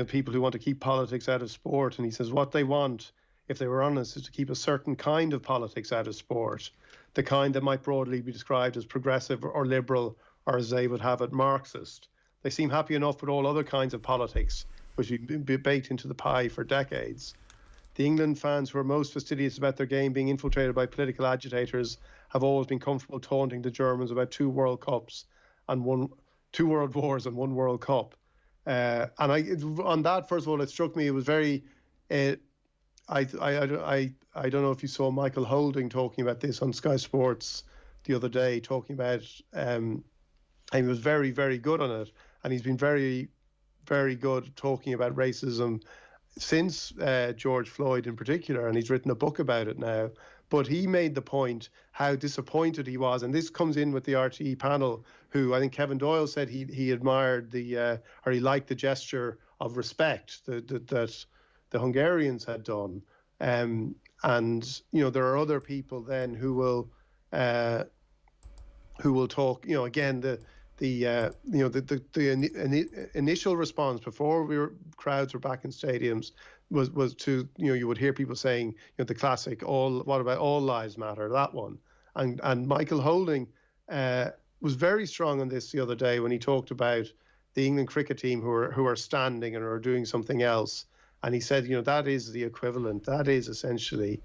people who want to keep politics out of sport. And he says what they want, if they were honest, is to keep a certain kind of politics out of sport, the kind that might broadly be described as progressive or liberal, or as they would have it, Marxist. They seem happy enough with all other kinds of politics, which have been baked into the pie for decades. The England fans who are most fastidious about their game being infiltrated by political agitators have always been comfortable taunting the Germans about 2 World Cups and 2 World Wars and 1 World Cup. And on that, first of all, it struck me, it was very, I don't know if you saw Michael Holding talking about this on Sky Sports the other day, talking about, and he was very, very good on it. And he's been very, very good talking about racism since George Floyd in particular, and he's written a book about it now. But he made the point how disappointed he was, and this comes in with the RTE panel, who I think Kevin Doyle said he admired or he liked the gesture of respect that the Hungarians had done. And there are other people then who will talk. Again, initial response before crowds were back in stadiums was to, you would hear people saying, the classic, what about all lives matter, that one. And Michael Holding was very strong on this the other day when he talked about the England cricket team who are standing and are doing something else. And he said, that is the equivalent. That is essentially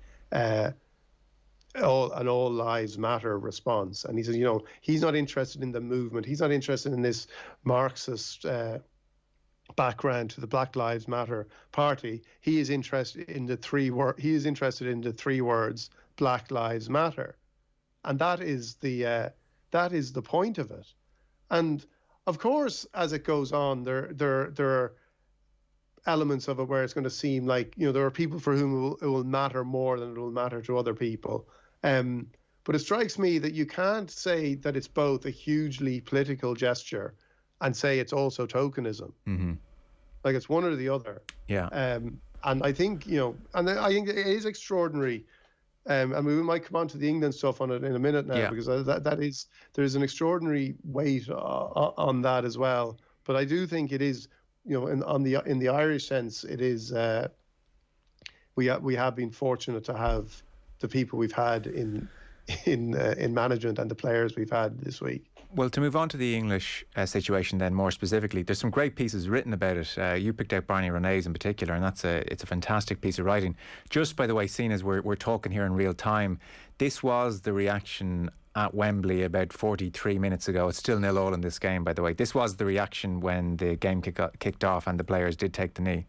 all lives matter response. And he said, he's not interested in the movement. He's not interested in this Marxist background to the Black Lives Matter party. He is interested in the three words, Black Lives Matter. And that is the point of it. And of course, as it goes on, there are elements of it where it's going to seem like, there are people for whom it will matter more than it will matter to other people. But it strikes me that you can't say that it's both a hugely political gesture and say it's also tokenism.
Mm-hmm.
Like it's one or the other.
Yeah.
And I think, and I think it is extraordinary. And we might come on to the England stuff on it in a minute now, because there's an extraordinary weight on that as well. But I do think it is, in the Irish sense, it is. We have been fortunate to have the people we've had in management and the players we've had this week.
Well, to move on to the English situation then more specifically, there's some great pieces written about it. You picked out Barney Renee's in particular, and it's a fantastic piece of writing. Just by the way, seeing as we're talking here in real time, this was the reaction at Wembley about 43 minutes ago. It's still 0-0 in this game, by the way. This was the reaction when the game kicked off and the players did take the knee.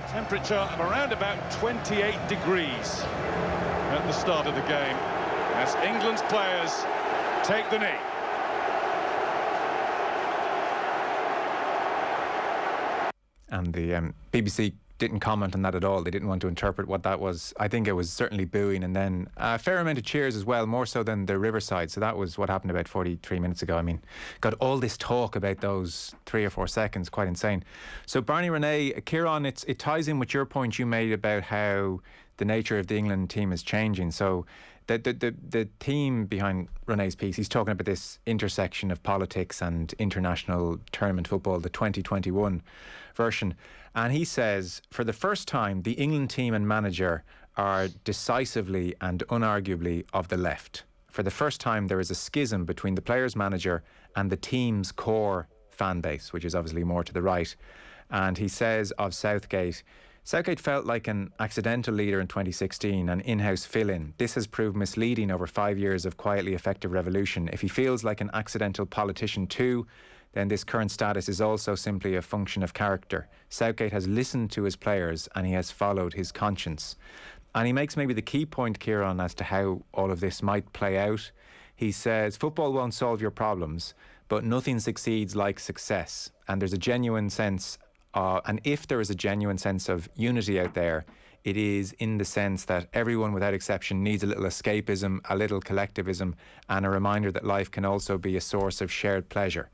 Temperature of around about 28 degrees at the start of the game as England's players take the knee.
And the BBC didn't comment on that at all. They didn't want to interpret what that was. I think it was certainly booing, and then a fair amount of cheers as well, more so than the Riverside. So that was what happened about 43 minutes ago. I mean, got all this talk about those 3 or 4 seconds, quite insane. So Barney Renee, Kieran, it ties in with your point you made about how the nature of the England team is changing. So the theme behind Renee's piece, he's talking about this intersection of politics and international tournament football, the 2021 version. And he says, for the first time, the England team and manager are decisively and unarguably of the left. For the first time, there is a schism between the player's manager and the team's core fan base, which is obviously more to the right. And he says of Southgate felt like an accidental leader in 2016, an in-house fill-in. This has proved misleading over 5 years of quietly effective revolution. If he feels like an accidental politician too, then this current status is also simply a function of character. Southgate has listened to his players and he has followed his conscience. And he makes maybe the key point, Kieran, as to how all of this might play out. He says, football won't solve your problems, but nothing succeeds like success. And there's a genuine sense, and if there is a genuine sense of unity out there, it is in the sense that everyone without exception needs a little escapism, a little collectivism, and a reminder that life can also be a source of shared pleasure.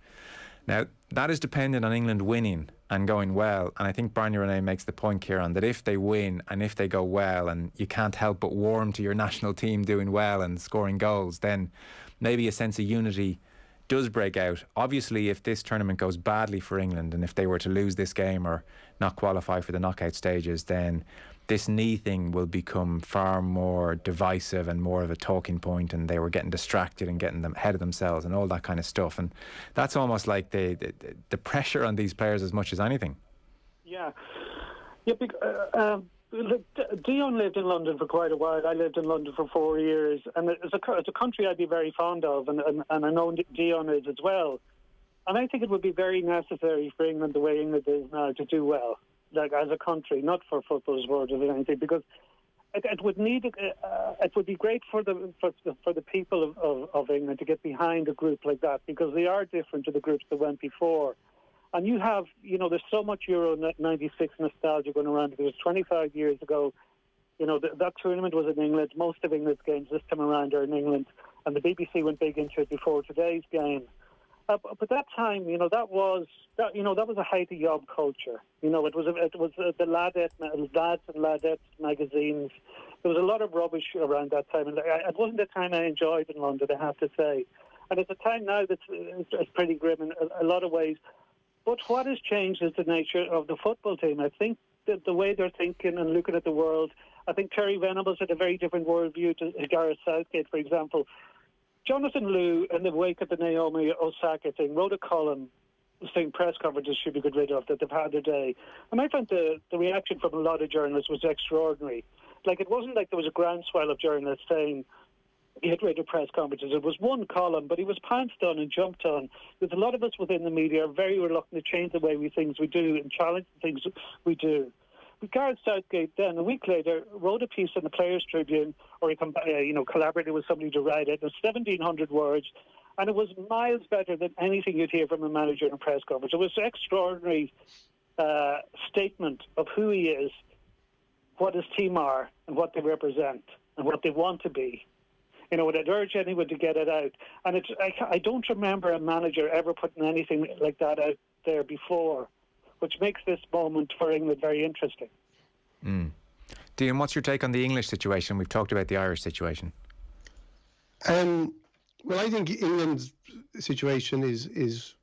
Now, that is dependent on England winning and going well. And I think Barney Renee makes the point, Kieran, that if they win and if they go well and you can't help but warm to your national team doing well and scoring goals, then maybe a sense of unity does break out. Obviously, if this tournament goes badly for England and if they were to lose this game or not qualify for the knockout stages, then this knee thing will become far more divisive and more of a talking point, and they were getting distracted and getting them ahead of themselves and all that kind of stuff. And that's almost like the pressure on these players as much as anything.
Yeah. Dion lived in London for quite a while. I lived in London for 4 years, and it's a country I'd be very fond of, and I know Dion is as well. And I think it would be very necessary for England, the way England is now, to do well, like as a country, not for football's world or anything, because it would need it would be great for the people of England to get behind a group like that, because they are different to the groups that went before. And you have, there's so much Euro 96 nostalgia going around, because 25 years ago, that tournament was in England. Most of England's games this time around are in England, and the BBC went big into it before today's game. But that time, that was a height of yob culture. It was the lads and ladettes magazines. There was a lot of rubbish around that time, and it wasn't a time I enjoyed in London, I have to say. And it's a time now that's it's pretty grim in a lot of ways. But what has changed is the nature of the football team. I think that the way they're thinking and looking at the world, I think Terry Venables had a very different worldview to Gareth Southgate, for example. Jonathan Liu, in the wake of the Naomi Osaka thing, wrote a column saying press conferences should be got rid of, that they've had their day. And I found the reaction from a lot of journalists was extraordinary. Like, it wasn't like there was a groundswell of journalists saying, get rid of press conferences. It was one column, but he was pounced on and jumped on. There's a lot of us within the media are very reluctant to change the way we do and challenge the things we do. But Gareth Southgate then, a week later, wrote a piece in the Players' Tribune, or he collaborated with somebody to write it. It was 1,700 words, and it was miles better than anything you'd hear from a manager in a press conference. It was an extraordinary statement of who he is, what his team are, and what they represent, and what they want to be. You know, I'd urge anyone to get it out. And I don't remember a manager ever putting anything like that out there before, which makes this moment for England very interesting.
Dion, what's your take on the English situation? We've talked about the Irish situation.
Well, I think England's situation is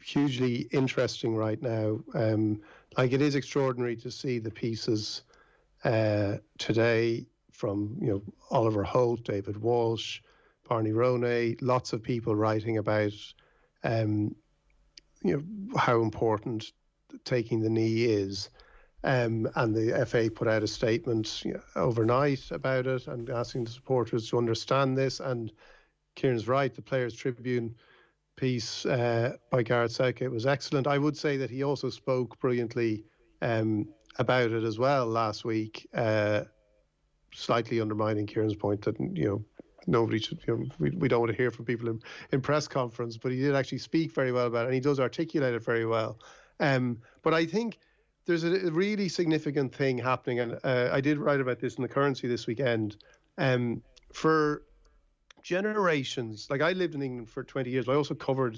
hugely interesting right now. Like, it is extraordinary to see the pieces today from, you know, Oliver Holt, David Walsh, Barney Ronay, lots of people writing about, you know, how important taking the knee is. And the FA put out a statement overnight about it and asking the supporters to understand this. And Kieran's right, the Players' Tribune piece by Gareth Southgate was excellent. I would say that he also spoke brilliantly about it as well last week, slightly undermining Kieran's point that, you know, nobody should, you know, we don't want to hear from people in press conference, but he did actually speak very well about it, and he does articulate it very well. But I think there's a really significant thing happening, and I did write about this in the Currency this weekend. For generations, like, I lived in England for 20 years, but I also covered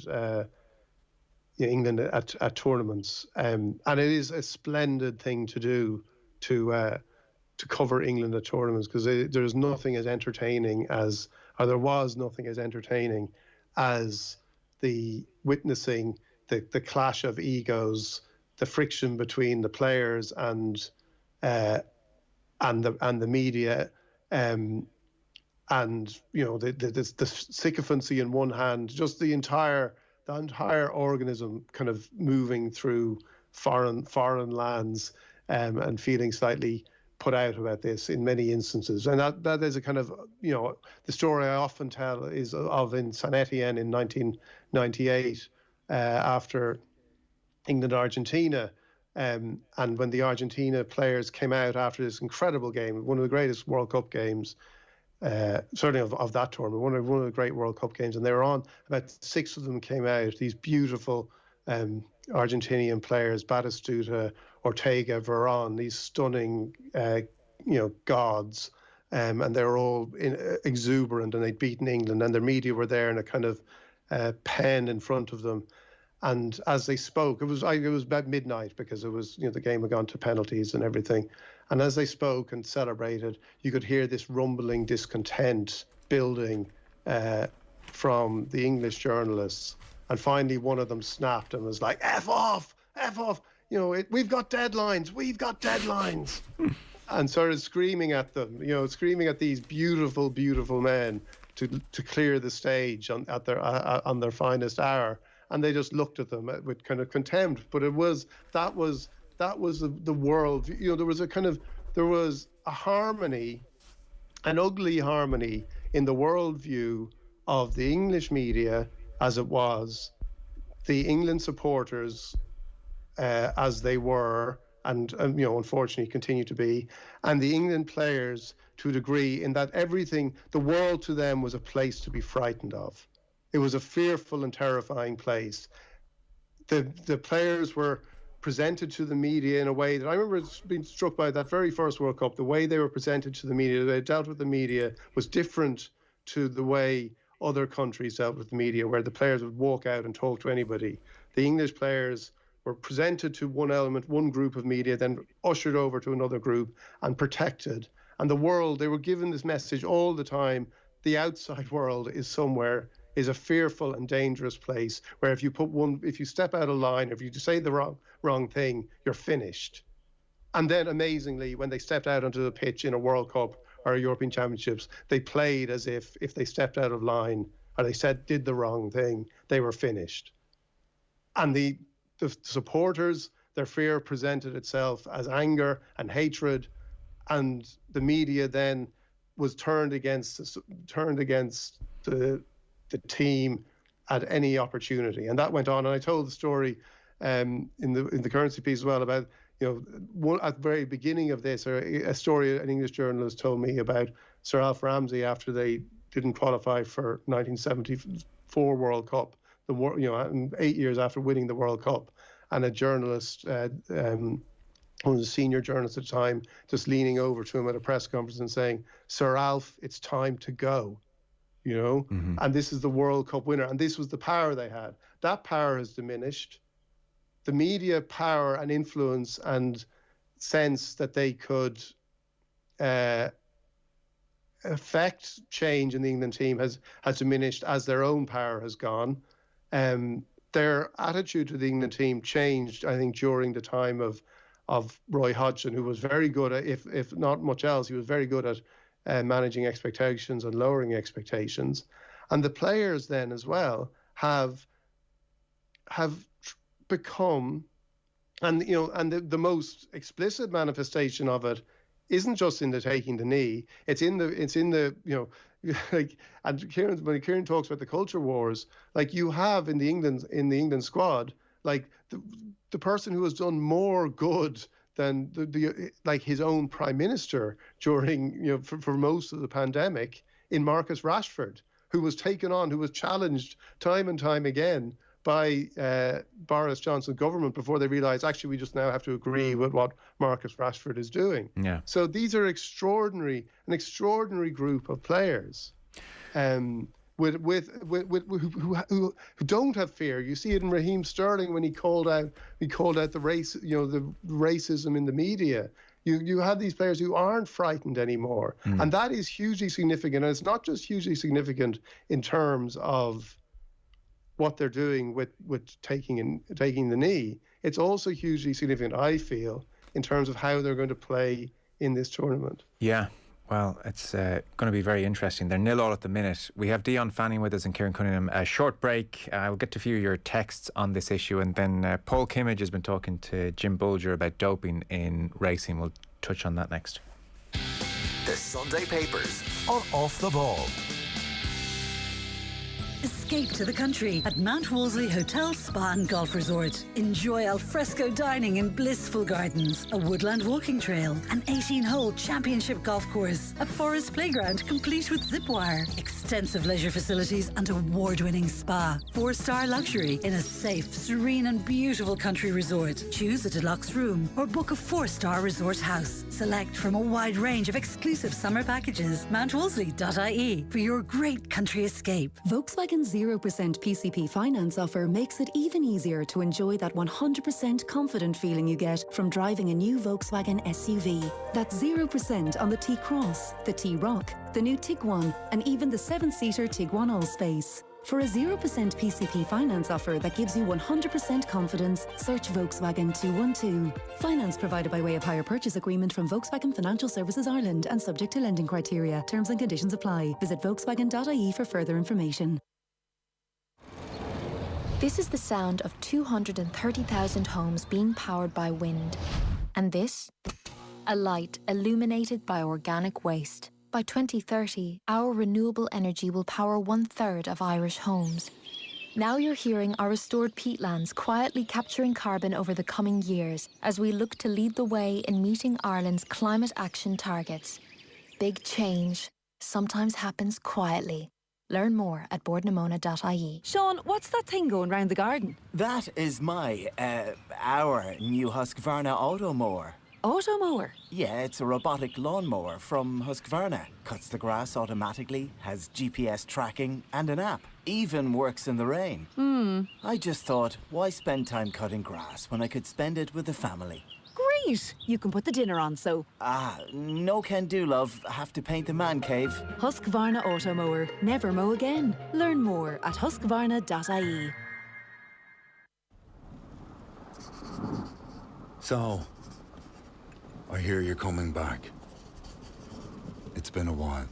England at tournaments, and it is a splendid thing to do to cover England at tournaments, because there's nothing as entertaining as, or there was nothing as entertaining as the witnessing the clash of egos, the friction between the players and the media, and, you know, the sycophancy in one hand, just the entire organism kind of moving through foreign lands, and feeling slightly put out about this in many instances. And that is a kind of, you know, the story I often tell is of in San Etienne in 1998, after England-Argentina, and when the Argentina players came out after this incredible game, one of the greatest World Cup games, certainly of that tournament, one of the great World Cup games, and they were on, about 6 of them came out, these beautiful Argentinian players, Batistuta, Ortega, Varane, these stunning, gods, and they were all exuberant, and they'd beaten England, and their media were there in a kind of pen in front of them. And as they spoke, it was about midnight, because it was, the game had gone to penalties and everything. And as they spoke and celebrated, you could hear this rumbling discontent building from the English journalists. And finally, one of them snapped and was like, "F off, F off! We've got deadlines." And started screaming at them, screaming at these beautiful, beautiful men to clear the stage on their finest hour. And they just looked at them with kind of contempt. But that was the world. There was a harmony, an ugly harmony in the worldview of the English media, as it was, the England supporters as they were, and unfortunately continue to be, and the England players to a degree, in that everything, the world to them was a place to be frightened of. It was a fearful and terrifying place. The players were presented to the media in a way that I remember being struck by that very first World Cup. The way they were presented to the media, they dealt with the media, was different to the way other countries dealt with the media, where the players would walk out and talk to anybody. The English players were presented to one group of media, then ushered over to another group and protected. And the world, they were given this message all the time: the outside world is somewhere is a fearful and dangerous place where if you step out of line, if you say the wrong thing, you're finished. And then amazingly, when they stepped out onto the pitch in a World Cup or a European Championships, they played as if they stepped out of line or they did the wrong thing, they were finished. And the supporters, their fear presented itself as anger and hatred, and the media then was turned against the team at any opportunity, and that went on. And I told the story in the currency piece as well about, at the very beginning of this, or a story an English journalist told me about Sir Alf Ramsey after they didn't qualify for 1974 World Cup, and 8 years after winning the World Cup, and a journalist, one of the senior journalists at the time, just leaning over to him at a press conference and saying, "Sir Alf, it's time to go." And this is the World Cup winner, and this was the power they had. That power has diminished. The media power and influence and sense that they could affect change in the England team has diminished as their own power has gone. Their attitude to the England team changed, I think, during the time of Roy Hodgson, who was very good at, if not much else, he was very good at managing expectations and lowering expectations. And the players then as well have become, and the most explicit manifestation of it isn't just in the taking the knee. It's in the like, and when Kieran talks about the culture wars, like you have in the England squad, like the person who has done more good than the like his own prime minister during for most of the pandemic, in Marcus Rashford, who was taken on, who was challenged time and time again by Boris Johnson's government before they realised, actually, we just now have to agree with what Marcus Rashford is doing.
Yeah.
So these are an extraordinary group of players, who don't have fear. You see it in Raheem Sterling when he called out the race, the racism in the media. You have these players who aren't frightened anymore, and that is hugely significant. And it's not just hugely significant in terms of what they're doing with taking the knee. It's also hugely significant, I feel, in terms of how they're going to play in this tournament.
Yeah. Well, it's going to be very interesting. They're 0-0 at the minute. We have Dion Fanning with us and Kieran Cunningham. A short break. We'll get to a few of your texts on this issue, and then Paul Kimmage has been talking to Jim Bulger about doping in racing. We'll touch on that next.
The Sunday Papers on Off the Ball.
Escape to the country at Mount Wolseley Hotel, Spa and Golf Resort. Enjoy alfresco dining in blissful gardens, a woodland walking trail, an 18-hole championship golf course, a forest playground complete with zip wire, extensive leisure facilities and award-winning spa. 4-star luxury in a safe, serene and beautiful country resort. Choose a deluxe room or book a 4-star resort house. Select from a wide range of exclusive summer packages. MountWolseley.ie for your great country escape.
Volkswagen's 0% PCP finance offer makes it even easier to enjoy that 100% confident feeling you get from driving a new Volkswagen SUV. That's 0% on the T-Cross, the T-Rock, the new Tiguan, and even the 7-seater Tiguan Allspace. For a 0% PCP finance offer that gives you 100% confidence, search Volkswagen 212. Finance provided by way of hire purchase agreement from Volkswagen Financial Services Ireland and subject to lending criteria. Terms and conditions apply. Visit Volkswagen.ie for further information.
This is the sound of 230,000 homes being powered by wind. And this? A light illuminated by organic waste. By 2030, our renewable energy will power 1/3 of Irish homes. Now you're hearing our restored peatlands quietly capturing carbon over the coming years as we look to lead the way in meeting Ireland's climate action targets. Big change sometimes happens quietly. Learn more at boardnamona.ie.
Sean, what's that thing going round the garden?
That is our new Husqvarna Automower.
Automower?
Yeah, it's a robotic lawnmower from Husqvarna. Cuts the grass automatically, has GPS tracking and an app. Even works in the rain. I just thought, why spend time cutting grass when I could spend it with the family?
Great. You can put the dinner on, so...
No can do, love. Have to paint the man cave.
Husqvarna Automower. Never mow again. Learn more at husqvarna.ie.
So, I hear you're coming back. It's been a while.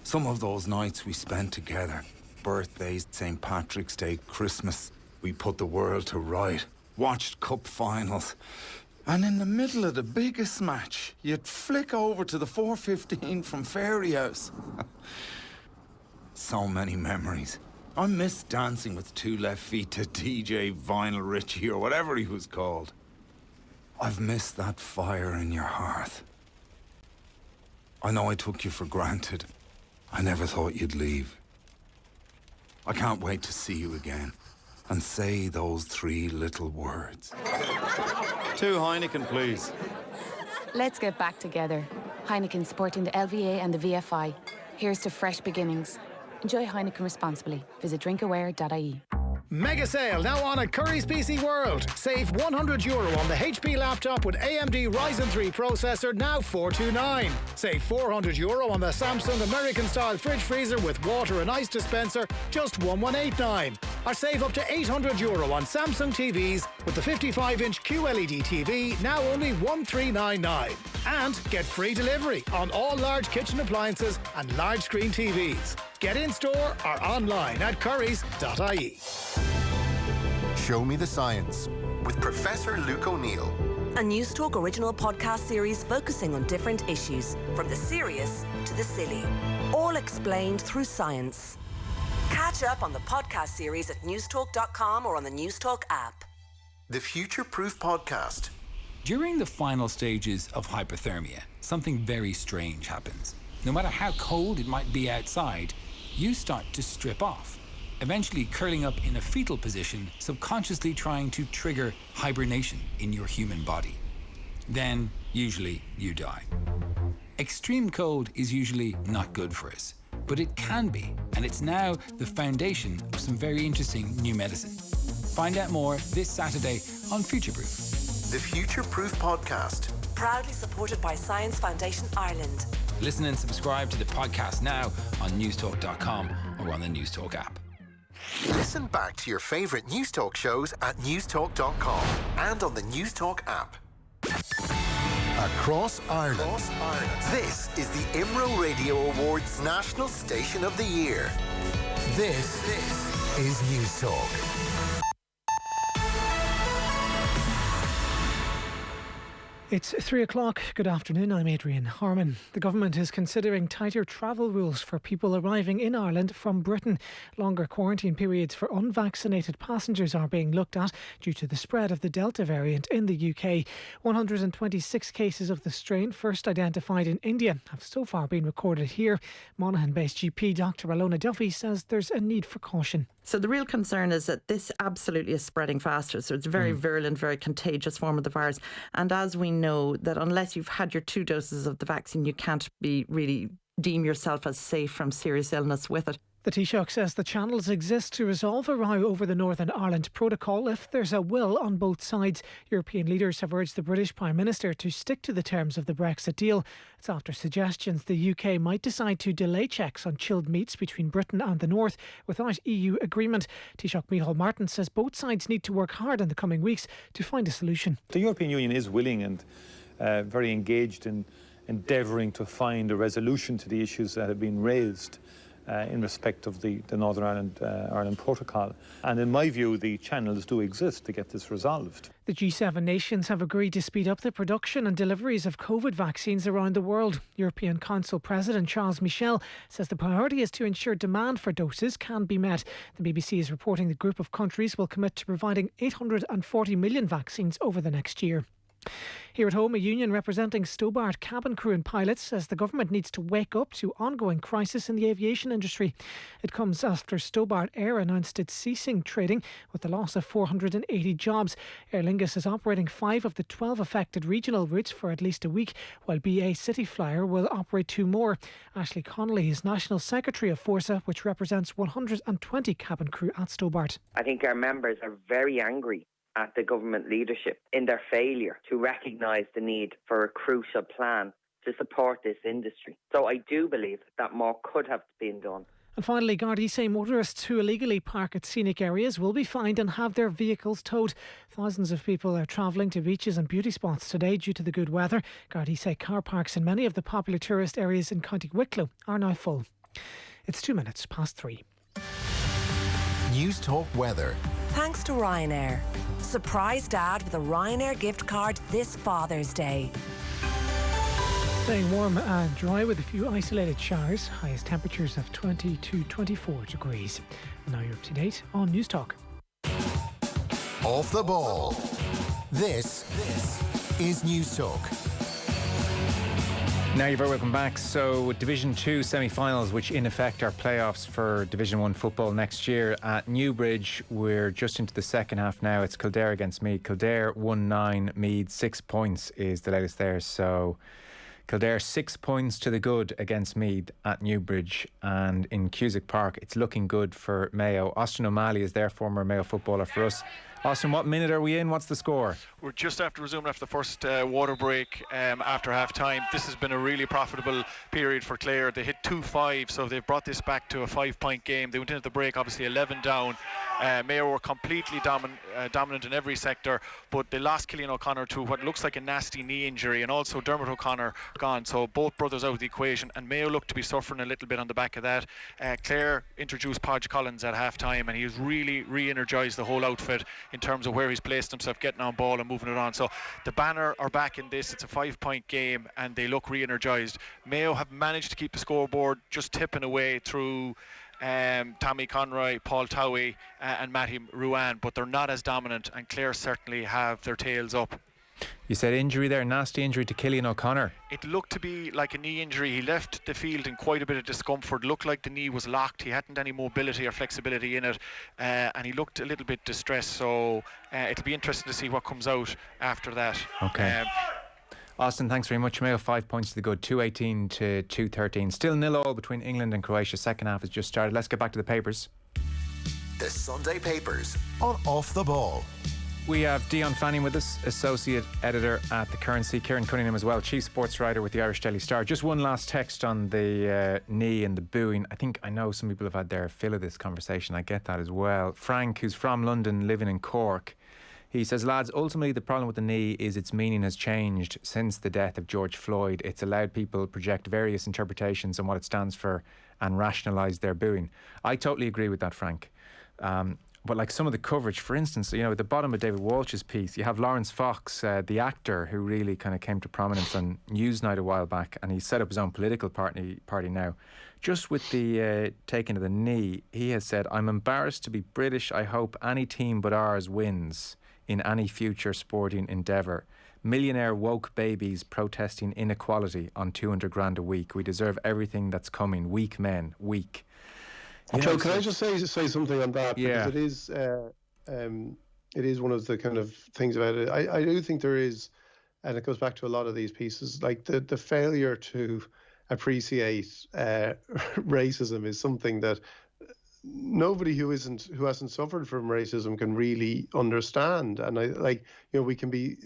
Some of those nights we spent together, birthdays, St. Patrick's Day, Christmas, we put the world to right, watched cup finals, and in the middle of the biggest match, you'd flick over to the 4:15 from Fairy House. So many memories. I miss dancing with two left feet to DJ Vinyl Richie or whatever he was called. I've missed that fire in your hearth. I know I took you for granted. I never thought you'd leave. I can't wait to see you again and say those 3 little words.
2 Heineken, please.
Let's get back together. Heineken supporting the LVA and the VFI. Here's to fresh beginnings. Enjoy Heineken responsibly. Visit drinkaware.ie.
Mega sale now on at Curry's PC World. Save €100 on the HP laptop with AMD Ryzen 3 processor, now $429. Save €400 on the Samsung American-style fridge freezer with water and ice dispenser, just $1189. Or save up to €800 on Samsung TVs with the 55-inch QLED TV, now only $1399. And get free delivery on all large kitchen appliances and large screen TVs. Get in store or online at currys.ie.
Show Me the Science with Professor Luke O'Neill.
A News Talk original podcast series focusing on different issues, from the serious to the silly, all explained through science. Catch up on the podcast series at newstalk.com or on the News Talk app.
The Future Proof Podcast.
During the final stages of hypothermia, something very strange happens. No matter how cold it might be outside, you start to strip off, eventually curling up in a fetal position, subconsciously trying to trigger hibernation in your human body. Then, usually, you die. Extreme cold is usually not good for us, but it can be, and it's now the foundation of some very interesting new medicine. Find out more this Saturday on Future Proof.
The Future Proof Podcast.
Proudly supported by Science Foundation Ireland.
Listen and subscribe to the podcast now on newstalk.com or on the News Talk app.
Listen back to your favourite News Talk shows at newstalk.com and on the News Talk app. Across Ireland. This is the IMRO Radio Awards National Station of the Year. This is News Talk.
It's 3 o'clock. Good afternoon, I'm Adrian Harman. The government is considering tighter travel rules for people arriving in Ireland from Britain. Longer quarantine periods for unvaccinated passengers are being looked at due to the spread of the Delta variant in the UK. 126 cases of the strain, first identified in India, have so far been recorded here. Monaghan-based GP Dr. Alona Duffy says there's a need for caution.
So the real concern is that this absolutely is spreading faster. So it's a very virulent, very contagious form of the virus. And as we know, that unless you've had your 2 doses of the vaccine, you can't really deem yourself as safe from serious illness with it.
The Taoiseach says the channels exist to resolve a row over the Northern Ireland Protocol if there's a will on both sides. European leaders have urged the British Prime Minister to stick to the terms of the Brexit deal. It's after suggestions the UK might decide to delay checks on chilled meats between Britain and the North without EU agreement. Taoiseach Micheál Martin says both sides need to work hard in the coming weeks to find a solution.
The European Union is willing and very engaged in endeavouring to find a resolution to the issues that have been raised in respect of the Northern Ireland Protocol. And in my view, the channels do exist to get this resolved.
The G7 nations have agreed to speed up the production and deliveries of COVID vaccines around the world. European Council President Charles Michel says the priority is to ensure demand for doses can be met. The BBC is reporting the group of countries will commit to providing 840 million vaccines over the next year. Here at home, a union representing Stobart cabin crew and pilots says the government needs to wake up to ongoing crisis in the aviation industry. It comes after Stobart Air announced it's ceasing trading with the loss of 480 jobs. Aer Lingus is operating 5 of the 12 affected regional routes for at least a week, while BA City Flyer will operate 2 more. Ashley Connolly is National Secretary of Forsa, which represents 120 cabin crew at Stobart.
I think our members are very angry
at the government leadership in their failure to recognise the need for a crucial plan to support this industry. So I do believe that more could have been done.
And finally, Gardaí say motorists who illegally park at scenic areas will be fined and have their vehicles towed. Thousands of people are travelling to beaches and beauty spots today due to the good weather. Gardaí say car parks in many of the popular tourist areas in County Wicklow are now full. It's 3:02.
News Talk Weather.
Thanks to Ryanair. Surprise Dad with a Ryanair gift card this Father's Day.
Staying warm and dry with a few isolated showers. Highest temperatures of 20 to 24 degrees. And now you're up to date on News Talk.
Off the ball. This is News Talk.
Now you're very welcome back. So Division 2 semi-finals, which in effect are playoffs for Division 1 football next year at Newbridge. We're just into the second half now. It's Kildare against Meath. Kildare 1-9, Meath 6 points is the latest there. So Kildare 6 points to the good against Meath at Newbridge, and in Cusack Park it's looking good for Mayo. Austin O'Malley is their former Mayo footballer for us. Austin, what minute are we in? What's the score?
We're just after resuming after the first water break after half time. This has been a really profitable period for Clare. They hit 2-5, so they've brought this back to a 5-point game. They went into the break obviously 11 down. Mayo were completely dominant in every sector, but they lost Cillian O'Connor to what looks like a nasty knee injury, and also Dermot O'Connor gone, so both brothers out of the equation, and Mayo looked to be suffering a little bit on the back of that. Clare introduced Podge Collins at half time, and he's really re-energised the whole outfit in terms of where he's placed himself, getting on ball and moving it on. So the Banner are back in this. It's a 5-point game and they look re-energised. Mayo have managed to keep the scoreboard just tipping away through Tommy Conroy, Paul Towie and Matty Ruan, but they're not as dominant, and Clare certainly have their tails up.
You said injury there, nasty injury to Cillian O'Connor.
It looked to be like a knee injury. He left the field in quite a bit of discomfort. Looked like the knee was locked. He hadn't any mobility or flexibility in it, and he looked a little bit distressed. So it'll be interesting to see what comes out after that.
Okay. Austin, thanks very much. Mayo 5 points to the good, 2-18 to 2-13. Still 0-0 between England and Croatia. Second half has just started. Let's get back to the papers.
The Sunday papers on Off the Ball.
We have Dion Fanning with us, Associate Editor at The Currency. Kieran Cunningham as well, Chief Sportswriter with the Irish Daily Star. Just one last text on the knee and the booing. I know some people have had their fill of this conversation. I get that as well. Frank, who's from London, living in Cork, he says, lads, ultimately the problem with the knee is its meaning has changed since the death of George Floyd. It's allowed people to project various interpretations on what it stands for and rationalise their booing. I totally agree with that, Frank. But like some of the coverage, for instance, at the bottom of David Walsh's piece, you have Lawrence Fox, the actor who really kind of came to prominence on Newsnight a while back, and he's set up his own political party now. Just with the taking of the knee, he has said, I'm embarrassed to be British. I hope any team but ours wins in any future sporting endeavour. Millionaire woke babies protesting inequality on 200 grand a week. We deserve everything that's coming. Weak men, weak.
Joe, can I just say something on that?
Yeah.
Because it is one of the kind of things about it. I do think there is, and it goes back to a lot of these pieces, like the failure to appreciate racism is something that nobody who hasn't suffered from racism can really understand. And we can be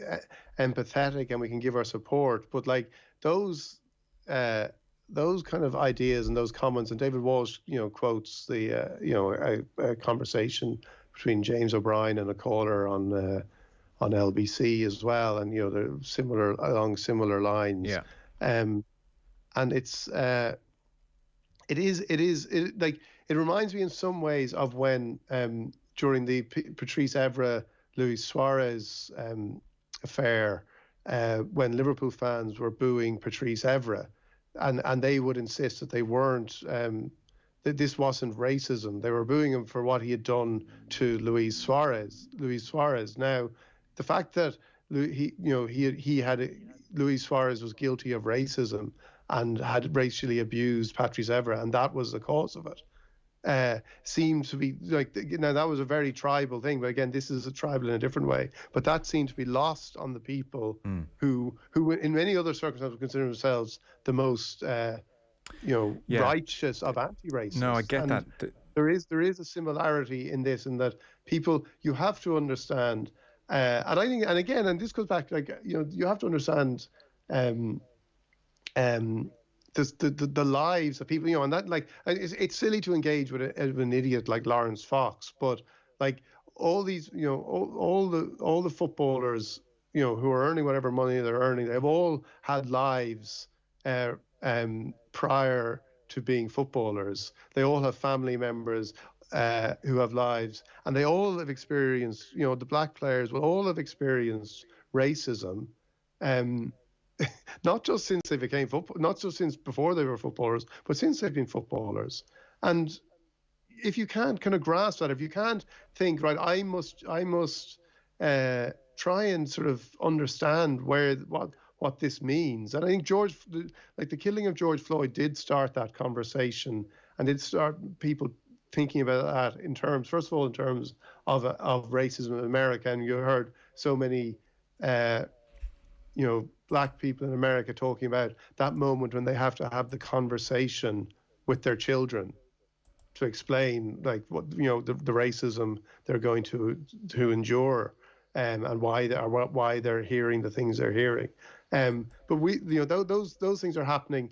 empathetic and we can give our support, but like those kind of ideas and those comments, and David Walsh, quotes the a conversation between James O'Brien and a caller on LBC as well, and they're along similar lines.
Yeah.
And it reminds me in some ways of when during the Patrice Evra Luis Suarez affair, when Liverpool fans were booing Patrice Evra. And they would insist that they weren't, that this wasn't racism. They were booing him for what he had done to Luis Suarez. Now, the fact that Luis Suarez was guilty of racism and had racially abused Patrice Evra, and that was the cause of it, seemed to be now that was a very tribal thing, but again, this is a tribal in a different way. But that seemed to be lost on the people who in many other circumstances consider themselves the most righteous of anti-racists.
No, I get that.
There is a similarity in this, in that people, you have to understand And I think, and again, and this goes back, like, you have to understand the lives of people, and that, like, it's silly to engage with an idiot like Lawrence Fox, but like all these, all the footballers, who are earning whatever money they're earning, they've all had lives prior to being footballers. They all have family members who have lives, and they all have experienced, the black players will all have experienced racism, not just since they became not just since before they were footballers, but since they've been footballers. And if you can't kind of grasp that, if you can't think, right, I must try and sort of understand what this means. And I think the killing of George Floyd did start that conversation, and did start people thinking about that in terms, first of all, in terms of racism in America. And you heard so many, black people in America talking about that moment when they have to have the conversation with their children to explain, like, what, the racism they're going to endure, and why they're hearing the things they're hearing. But those things are happening.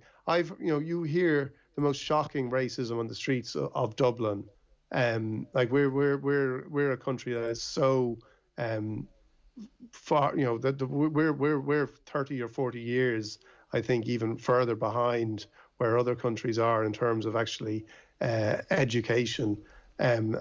You hear the most shocking racism on the streets of Dublin. Like, we're a country that is so far, that we're 30 or 40 years, I think, even further behind where other countries are in terms of actually education. And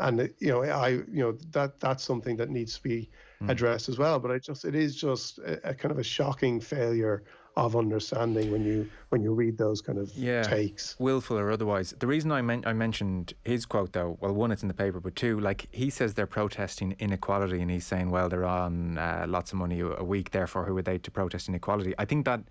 that's something that needs to be addressed as well. But it is just a kind of a shocking failure of understanding when you read those kind of takes,
willful or otherwise. The reason I mentioned his quote, though, well, one, it's in the paper, but two, like, he says they're protesting inequality, and he's saying, well, they're on lots of money a week, therefore who are they to protest inequality? I think that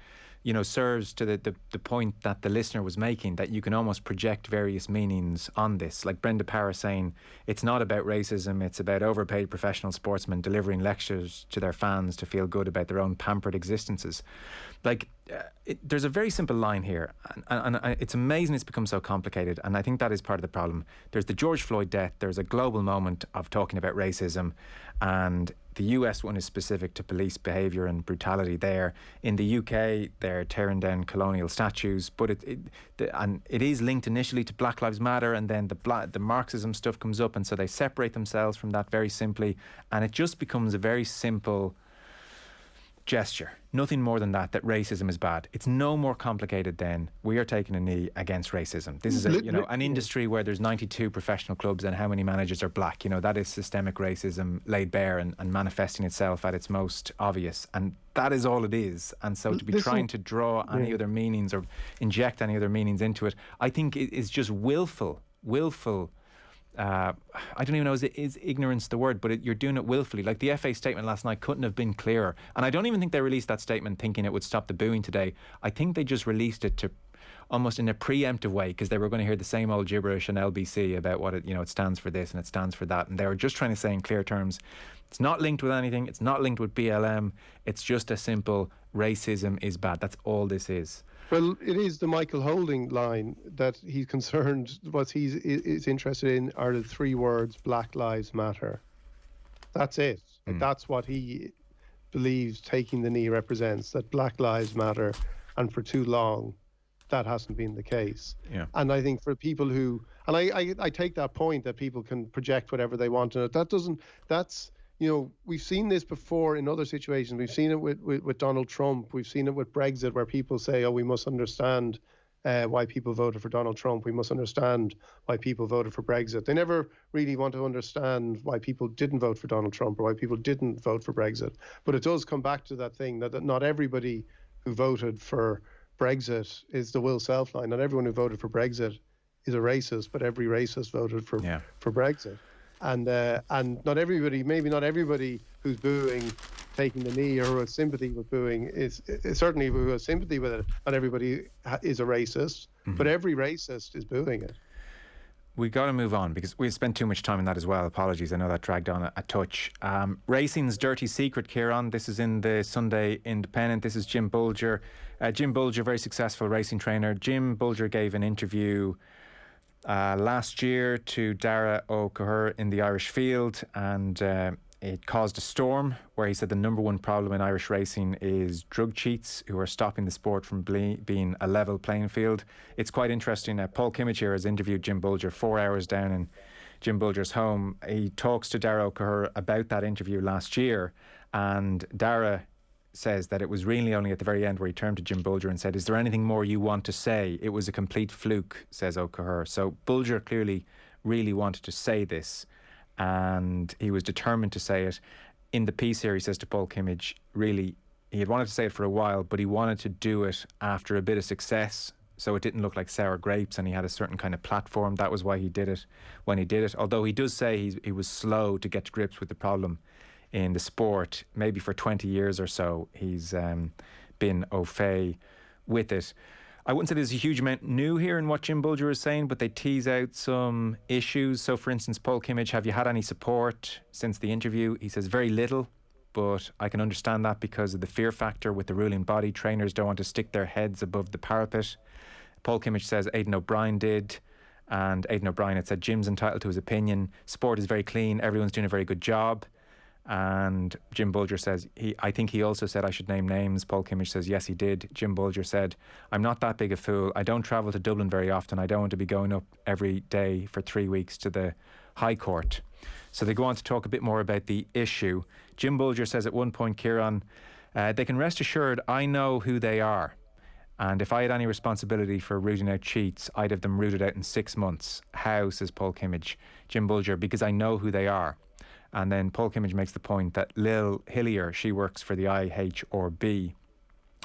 serves to the point that the listener was making, that you can almost project various meanings on this. Like Brenda Power saying, it's not about racism, it's about overpaid professional sportsmen delivering lectures to their fans to feel good about their own pampered existences. Like, there's a very simple line here, and it's amazing it's become so complicated, and I think that is part of the problem. There's the George Floyd death, there's a global moment of talking about racism, and the US one is specific to police behaviour and brutality there. In the UK, they're tearing down colonial statues, but it is linked initially to Black Lives Matter, and then the Marxism stuff comes up, and so they separate themselves from that very simply, and it just becomes a very simple gesture, nothing more than that racism is bad. It's no more complicated than we are taking a knee against racism. This is an industry where there's 92 professional clubs, and how many managers are black? That is systemic racism laid bare and manifesting itself at its most obvious, and that is all it is. And so to be trying to draw any other meanings or inject any other meanings into it, I think it is just willful. I don't even know, is ignorance the word, but you're doing it willfully. Like, the FA statement last night couldn't have been clearer, and I don't even think they released that statement thinking it would stop the booing today. I think they just released it to almost in a preemptive way, because they were going to hear the same old gibberish on LBC about what it stands for this and it stands for that, and they were just trying to say in clear terms, it's not linked with anything, it's not linked with BLM, it's just a simple racism is bad. That's all this is.
Well, it is the Michael Holding line that he's concerned. What is interested in are the three words: Black Lives Matter. That's it. That's what he believes taking the knee represents. That Black Lives Matter, and for too long, that hasn't been the case.
Yeah.
And I think for people who, and I take that point that people can project whatever they want in it. That's. We've seen this before in other situations. We've seen it with Donald Trump. We've seen it with Brexit, where people say, we must understand why people voted for Donald Trump. We must understand why people voted for Brexit. They never really want to understand why people didn't vote for Donald Trump or why people didn't vote for Brexit. But it does come back to that thing that not everybody who voted for Brexit is the Will Self line. Not everyone who voted for Brexit is a racist, but every racist voted for Brexit. And not everybody, maybe not everybody who's booing, taking the knee, or who has sympathy with booing is certainly who has sympathy with it. Not everybody is a racist, but every racist is booing it.
We got to move on because we've spent too much time on that as well. Apologies, I know that dragged on a touch. Racing's dirty secret, Kieran. This is in the Sunday Independent. This is Jim Bulger. Jim Bulger, very successful racing trainer. Jim Bulger gave an interview last year to Dara O'Cahir in the Irish Field, and It caused a storm where he said the number one problem in Irish racing is drug cheats who are stopping the sport from being a level playing field. It's quite interesting. Paul Kimmage here has interviewed Jim Bulger 4 hours down in Jim Bulger's home. He talks to Dara O'Cahir about that interview last year, and Dara says that it was really only at the very end where he turned to Jim Bulger and said, "Is there anything more you want to say?" It was a complete fluke, says O'Cahir. So Bulger clearly really wanted to say this, and he was determined to say it. In the piece here, he says to Paul Kimmage, really, he had wanted to say it for a while, but he wanted to do it after a bit of success, so it didn't look like sour grapes, and he had a certain kind of platform. That was why he did it when he did it. Although he does say he was slow to get to grips with the problem in the sport. Maybe for 20 years or so, he's been au fait with it. I wouldn't say there's a huge amount new here in what Jim Bulger is saying, but they tease out some issues. So, for instance, Paul Kimmage, have you had any support since the interview? He says very little, but I can understand that because of the fear factor with the ruling body. Trainers don't want to stick their heads above the parapet. Paul Kimmage says Aidan O'Brien did, and Aidan O'Brien had said Jim's entitled to his opinion. Sport is very clean. Everyone's doing a very good job. And Jim Bulger says, I think he also said I should name names. Paul Kimmage says, yes, he did. Jim Bulger said, I'm not that big a fool. I don't travel to Dublin very often. I don't want to be going up every day for 3 weeks to the High Court. So they go on to talk a bit more about the issue. Jim Bulger says at one point, Kieran, they can rest assured I know who they are. And if I had any responsibility for rooting out cheats, I'd have them rooted out in 6 months. How, says Paul Kimmage. Jim Bulger, because I know who they are. And then Paul Kimmage makes the point that Lil Hillier, she works for the IHRB,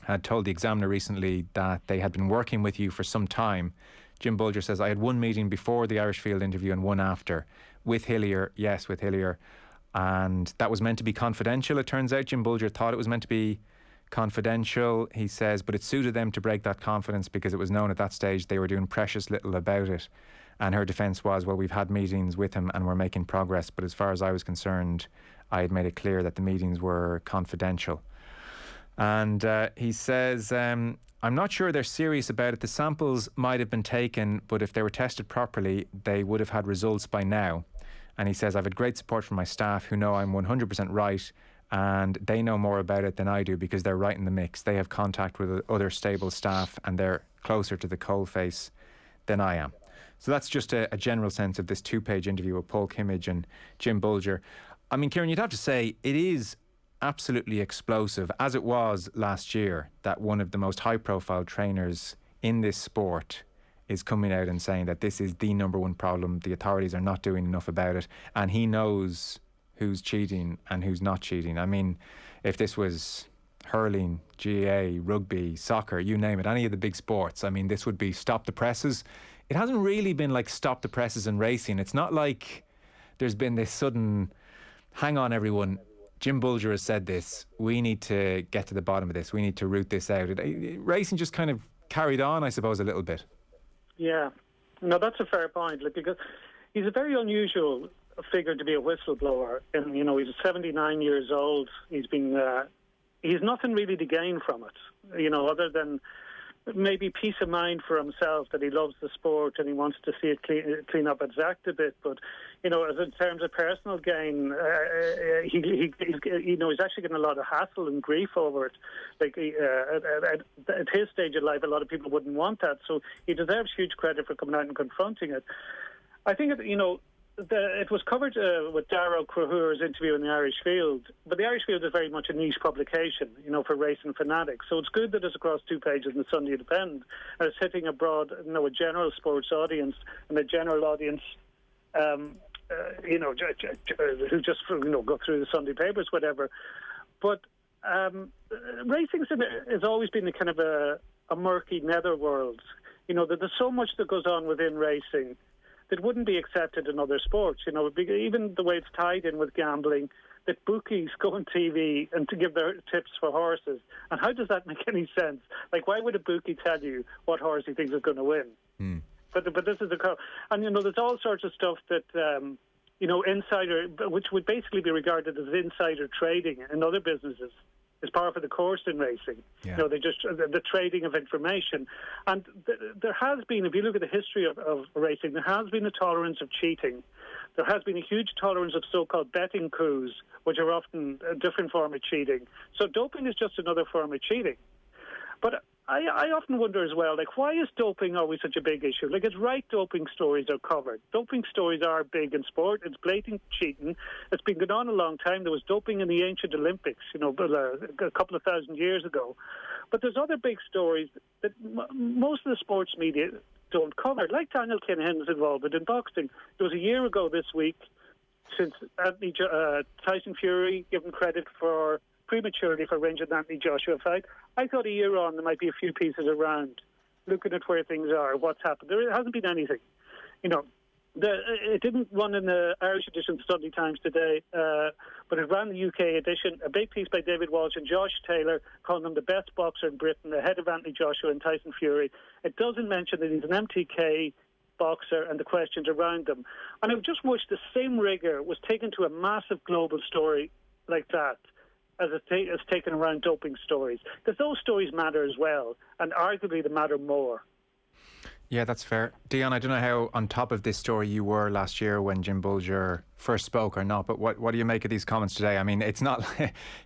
had told the Examiner recently that they had been working with you for some time. Jim Bulger says, I had one meeting before the Irish Field interview and one after. With Hillier, yes, with Hillier. And that was meant to be confidential, it turns out. Jim Bulger thought it was meant to be confidential, he says, but it suited them to break that confidence because it was known at that stage they were doing precious little about it. And her defence was, well, we've had meetings with him and we're making progress, but as far as I was concerned, I had made it clear that the meetings were confidential. And he says, I'm not sure they're serious about it. The samples might have been taken, but if they were tested properly, they would have had results by now. And he says, I've had great support from my staff who know I'm 100% right, and they know more about it than I do because they're right in the mix. They have contact with other stable staff and they're closer to the coalface than I am. So that's just a general sense of this 2-page interview with Paul Kimmage and Jim Bulger. I mean, Kieran, you'd have to say it is absolutely explosive, as it was last year, that one of the most high-profile trainers in this sport is coming out and saying that this is the number one problem. The authorities are not doing enough about it, and he knows who's cheating and who's not cheating. I mean, if this was hurling, GAA, rugby, soccer, you name it, any of the big sports, I mean, this would be stop the presses. It hasn't really been like stop the presses in racing. It's not like there's been this sudden, hang on everyone, Jim Bulger has said this, we need to get to the bottom of this, we need to root this out. Racing just kind of carried on, I suppose, a little bit. Yeah,
no, that's a fair point, because he's a very unusual figure to be a whistleblower. And, you know, he's 79 years old. He's nothing really to gain from it, you know, other than maybe peace of mind for himself that he loves the sport and he wants to see it clean up its act a bit. But, you know, as in terms of personal gain, he's actually getting a lot of hassle and grief over it. Like, at his stage of life, a lot of people wouldn't want that. So he deserves huge credit for coming out and confronting it. I think, you know, it was covered with Dara O'Cahir's interview in the Irish Field, but the Irish Field is very much a niche publication, you know, for racing fanatics. So it's good that it's across 2 pages in the Sunday Independent, and it's hitting a broad, you know, a general sports audience and a general audience, you know, who just, you know, go through the Sunday papers, whatever. But racing has always been a kind of a murky netherworld. You know, that there's so much that goes on within racing that wouldn't be accepted in other sports. You know, even the way it's tied in with gambling, that bookies go on TV and to give their tips for horses. And how does that make any sense? Like, why would a bookie tell you what horse he thinks is going to win? Mm. But this is and, you know, there's all sorts of stuff that, you know, which would basically be regarded as insider trading in other businesses. Is part of the course in racing. Yeah. You know, the trading of information. And there has been, if you look at the history of racing, there has been a tolerance of cheating. There has been a huge tolerance of so-called betting coups, which are often a different form of cheating. So doping is just another form of cheating. But I often wonder as well, like, why is doping always such a big issue? Like, it's right doping stories are covered. Doping stories are big in sport. It's blatant cheating. It's been going on a long time. There was doping in the ancient Olympics, a couple of thousand years ago. But there's other big stories that most of the sports media don't cover, like Daniel Kinahan's involvement in boxing. There was a year ago this week since Tyson Fury given credit for prematurely for arranging the Anthony Joshua fight. I thought a year on there might be a few pieces around, looking at where things are, what's happened. There hasn't been anything. It didn't run in the Irish edition of the Sunday Times today, but it ran the UK edition. A big piece by David Walsh and Josh Taylor calling him the best boxer in Britain, ahead of Anthony Joshua and Tyson Fury. It doesn't mention that he's an MTK boxer and the questions around them. And I just wish the same rigour was taken to a massive global story like that as it's taken around doping stories. Because those stories matter as well, and arguably they matter more.
Yeah, that's fair. Dion, I don't know how on top of this story you were last year when Jim Bulger first spoke or not, but what do you make of these comments today? I mean, it's not...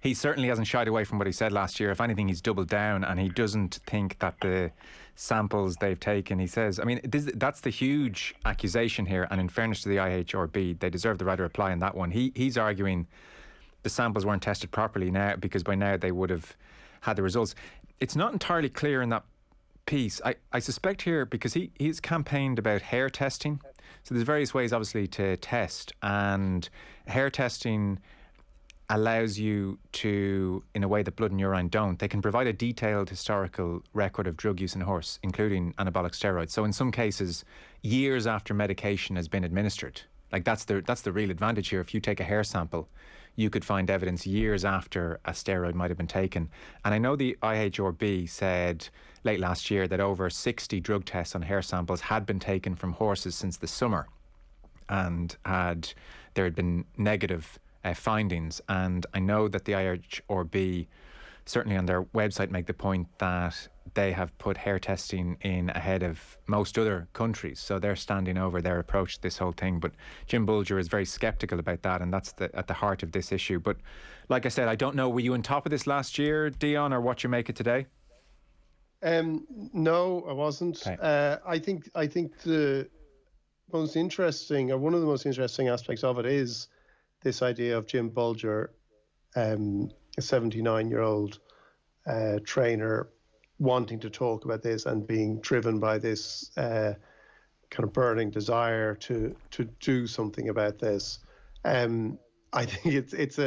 he certainly hasn't shied away from what he said last year. If anything, he's doubled down, and he doesn't think that the samples they've taken, he says... I mean, that's the huge accusation here, and in fairness to the IHRB, they deserve the right to reply on that one. He's arguing the samples weren't tested properly now, because by now they would have had the results. It's not entirely clear in that piece. I suspect here, because he's campaigned about hair testing. So there's various ways, obviously, to test. And hair testing allows you to, in a way that blood and urine don't, they can provide a detailed historical record of drug use in a horse, including anabolic steroids. So in some cases, years after medication has been administered. Like, that's the real advantage here. If you take a hair sample, you could find evidence years after a steroid might have been taken. And I know the IHRB said late last year that over 60 drug tests on hair samples had been taken from horses since the summer, and there had been negative findings. And I know that the IHRB, certainly on their website, make the point that they have put hair testing in ahead of most other countries. So they're standing over their approach to this whole thing. But Jim Bulger is very sceptical about that, and that's at the heart of this issue. But like I said, I don't know, were you on top of this last year, Dion, or what you make it today?
No, I wasn't. Okay. I think the most interesting, or one of the most interesting aspects of it, is this idea of Jim Bulger, a 79-year-old trainer, wanting to talk about this and being driven by this kind of burning desire to do something about this. I think it's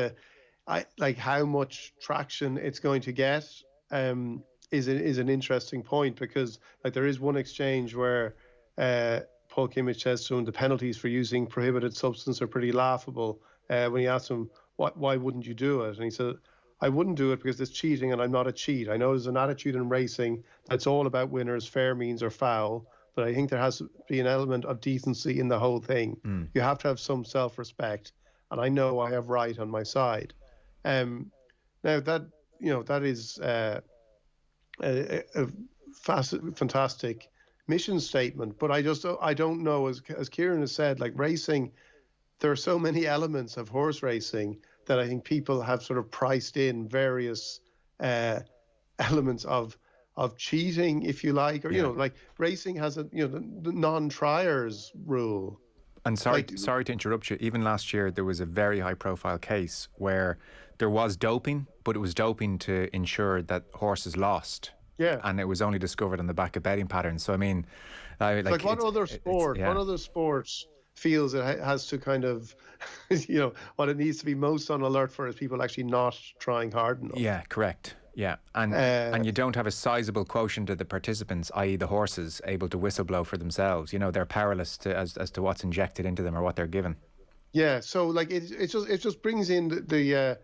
like how much traction it's going to get is an interesting point, because like there is one exchange where Paul Kimmich says to him the penalties for using prohibited substance are pretty laughable. When he asks him why wouldn't you do it, and he said, I wouldn't do it because it's cheating and I'm not a cheat. I know there's an attitude in racing that's all about winners, fair means or foul, but I think there has to be an element of decency in the whole thing. You have to have some self-respect, and I know I have right on my side. Now that is a fantastic mission statement, but I don't know, as Kieran has said, like racing, there are so many elements of horse racing that I think people have sort of priced in various elements of cheating, if you like, or like racing has the non-triers rule.
And sorry to interrupt you. Even last year, there was a very high-profile case where there was doping, but it was doping to ensure that horses lost.
Yeah,
and it was only discovered on the back of betting patterns. So I mean,
like what other sport? What other sports feels it has to kind of, what it needs to be most on alert for is people actually not trying hard enough.
Yeah, correct. Yeah, and you don't have a sizable quotient of the participants, i.e. the horses, able to whistleblow for themselves. They're powerless as to what's injected into them or what they're given.
Yeah, so like it just brings in the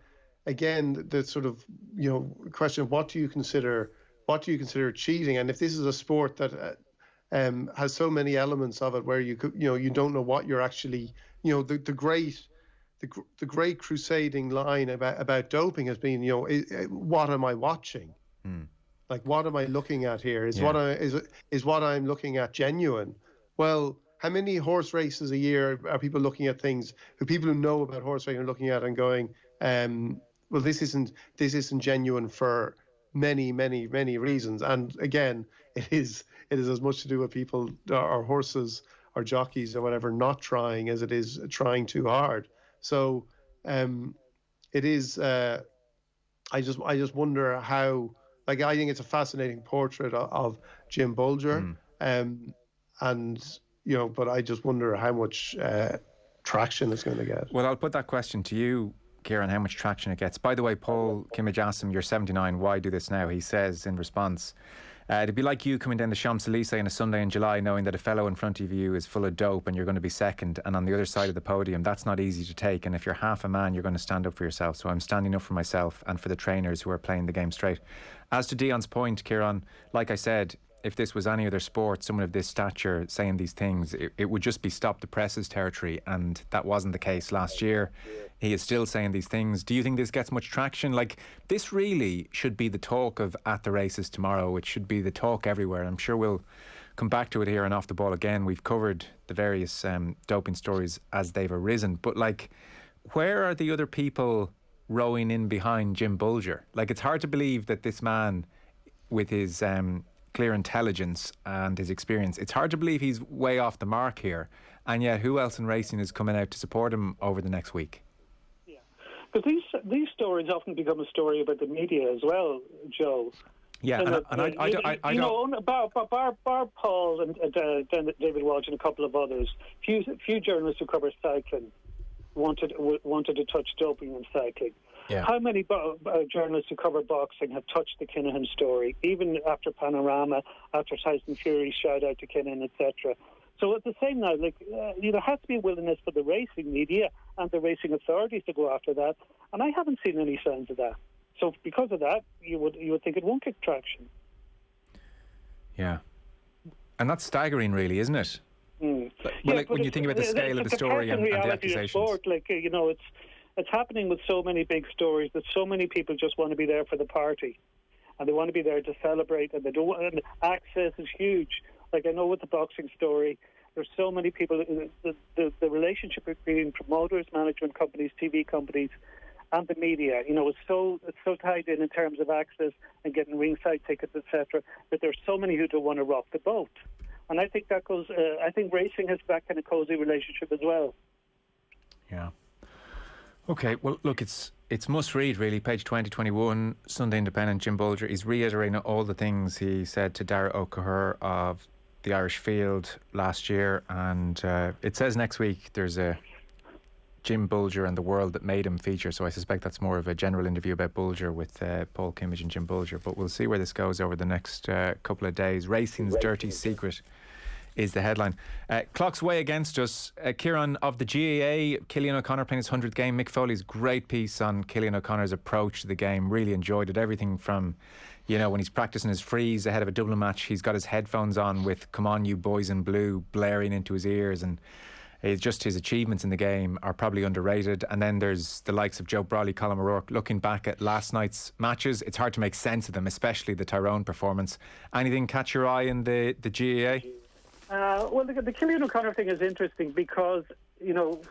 again the sort of question of what do you consider cheating, and if this is a sport that has so many elements of it where you don't know what you're actually, the great crusading line about doping has been, what am I watching? Like, what am I looking at here? Is what I'm looking at genuine? Well, how many horse races a year are people looking at things, people who know about horse racing are looking at and going, well, this isn't genuine for many reasons. And again, it is as much to do with people or horses or jockeys or whatever not trying as it is trying too hard. So it is. I just wonder how. Like, I think it's a fascinating portrait of Jim Bolger, and but I just wonder how much traction it's going to get.
Well, I'll put that question to you, Kieran, how much traction it gets. By the way, Paul Kimmage asked him, you're 79, why do this now? He says in response, it'd be like you coming down the Champs-Elysees on a Sunday in July knowing that a fellow in front of you is full of dope and you're going to be second, and on the other side of the podium, that's not easy to take, and if you're half a man, you're going to stand up for yourself. So I'm standing up for myself and for the trainers who are playing the game straight. As to Dion's point, Kieran, like I said, if this was any other sport, someone of this stature saying these things, it would just be stop the presses territory, and that wasn't the case last year. He is still saying these things. Do you think this gets much traction? Like, this really should be the talk of at the races tomorrow. It should be the talk everywhere. I'm sure we'll come back to it here and Off the Ball again. We've covered the various doping stories as they've arisen, but like, where are the other people rowing in behind Jim Bolger? Like, it's hard to believe that this man, with his clear intelligence and his experience, it's hard to believe he's way off the mark here. And yet, who else in racing is coming out to support him over the next week?
Yeah, because these stories often become a story about the media as well, Joe.
Yeah, I don't.
Bar Paul and David Walsh and a couple of others, few journalists who cover cycling wanted to touch doping in cycling.
Yeah.
How many journalists who cover boxing have touched the Kinahan story, even after Panorama, after Tyson Fury's shout out to Kinahan, etc. So at the same now, there has to be a willingness for the racing media and the racing authorities to go after that, and I haven't seen any signs of that. So because of that, you would think it won't get traction.
Yeah, and that's staggering, really, isn't it?
Mm.
When you think about the scale of the story and the accusations.
Sport, it's happening with so many big stories that so many people just want to be there for the party, and they want to be there to celebrate, and they don't want, and access is huge. Like, I know with the boxing story, there's so many people. The relationship between promoters, management companies, TV companies, and the media, it's so tied in terms of access and getting ringside tickets, etc. That there's so many who don't want to rock the boat, and I think that goes. I think racing has that kind of cosy relationship as well.
Yeah. Okay, well, look, it's must read, really. Page 2021, Sunday Independent. Jim Bolger is reiterating all the things he said to Dara O'Cahir of the Irish Field last year, and it says next week there's a Jim Bolger and the World That Made Him feature, so I suspect that's more of a general interview about Bolger with Paul Kimmage and Jim Bolger, but we'll see where this goes over the next couple of days. Racing's Dirty Secret is the headline. Clock's way against us. Kieran, of the GAA, Cillian O'Connor playing his 100th game. Mick Foley's great piece on Cillian O'Connor's approach to the game. Really enjoyed it. Everything from, when he's practicing his freeze ahead of a Dublin match, he's got his headphones on with "Come On You Boys in Blue" blaring into his ears, and just his achievements in the game are probably underrated. And then there's the likes of Joe Brawley, Colin O'Rourke. Looking back at last night's matches, it's hard to make sense of them, especially the Tyrone performance. Anything catch your eye in the GAA?
Well, the Cillian O'Connor thing is interesting because,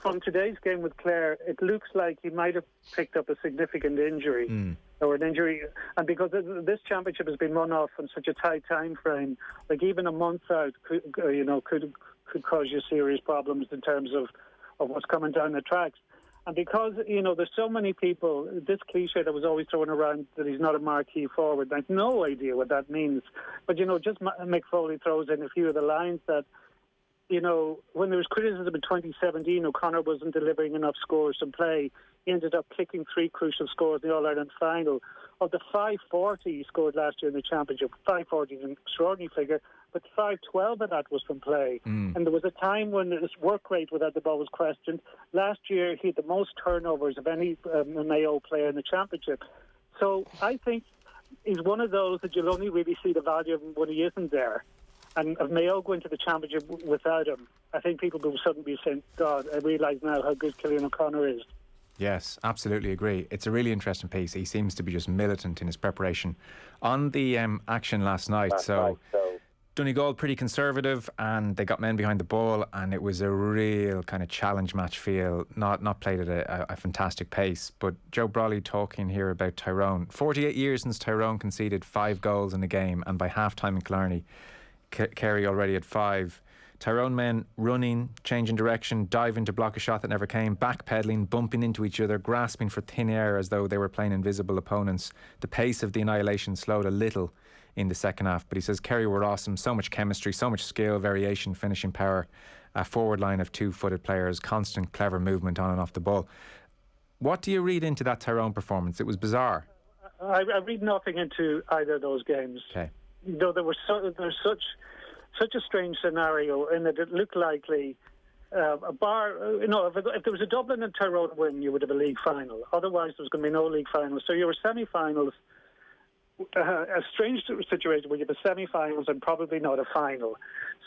from today's game with Clare, it looks like he might have picked up a significant injury or an injury. And because this championship has been run off on such a tight time frame, like even a month out could cause you serious problems in terms of what's coming down the tracks. And because, there's so many people, this cliche that was always thrown around that he's not a marquee forward, I have no idea what that means. But, just Mick Foley throws in a few of the lines that, when there was criticism in 2017, O'Connor wasn't delivering enough scores to play. He ended up kicking 3 crucial scores in the All-Ireland final. Of the 540 he scored last year in the championship, 540 is an extraordinary figure, but 512 of that was from play. And there was a time when his work rate without the ball was questioned. Last year he had the most turnovers of any Mayo player in the championship. So I think he's one of those that you'll only really see the value of him when he isn't there. And of Mayo going to the championship without him, I think people will suddenly be saying, God, I realise now how good Cillian O'Connor is.
Yes, absolutely agree. It's a really interesting piece. He seems to be just militant in his preparation. On the action last night, Donegal pretty conservative, and they got men behind the ball, and it was a real kind of challenge match feel, not played at a fantastic pace. But Joe Brawley talking here about Tyrone. 48 years since Tyrone conceded 5 goals in a game, and by half-time in Killarney, Kerry already had 5. Tyrone men running, changing direction, diving to block a shot that never came, backpedaling, bumping into each other, grasping for thin air as though they were playing invisible opponents. The pace of the annihilation slowed a little in the second half, but he says Kerry were awesome, so much chemistry, so much skill, variation, finishing power, a forward line of 2-footed players, constant clever movement on and off the ball. What do you read into that Tyrone performance? It was bizarre.
I read nothing into either of those games.
Okay.
You know, there was such a strange scenario in that it looked likely a bar. You know, if there was a Dublin and Tyrone win, you would have a league final. Otherwise, there was going to be no league final. So you were semi-finals. A strange situation where you have a semi-finals and probably not a final.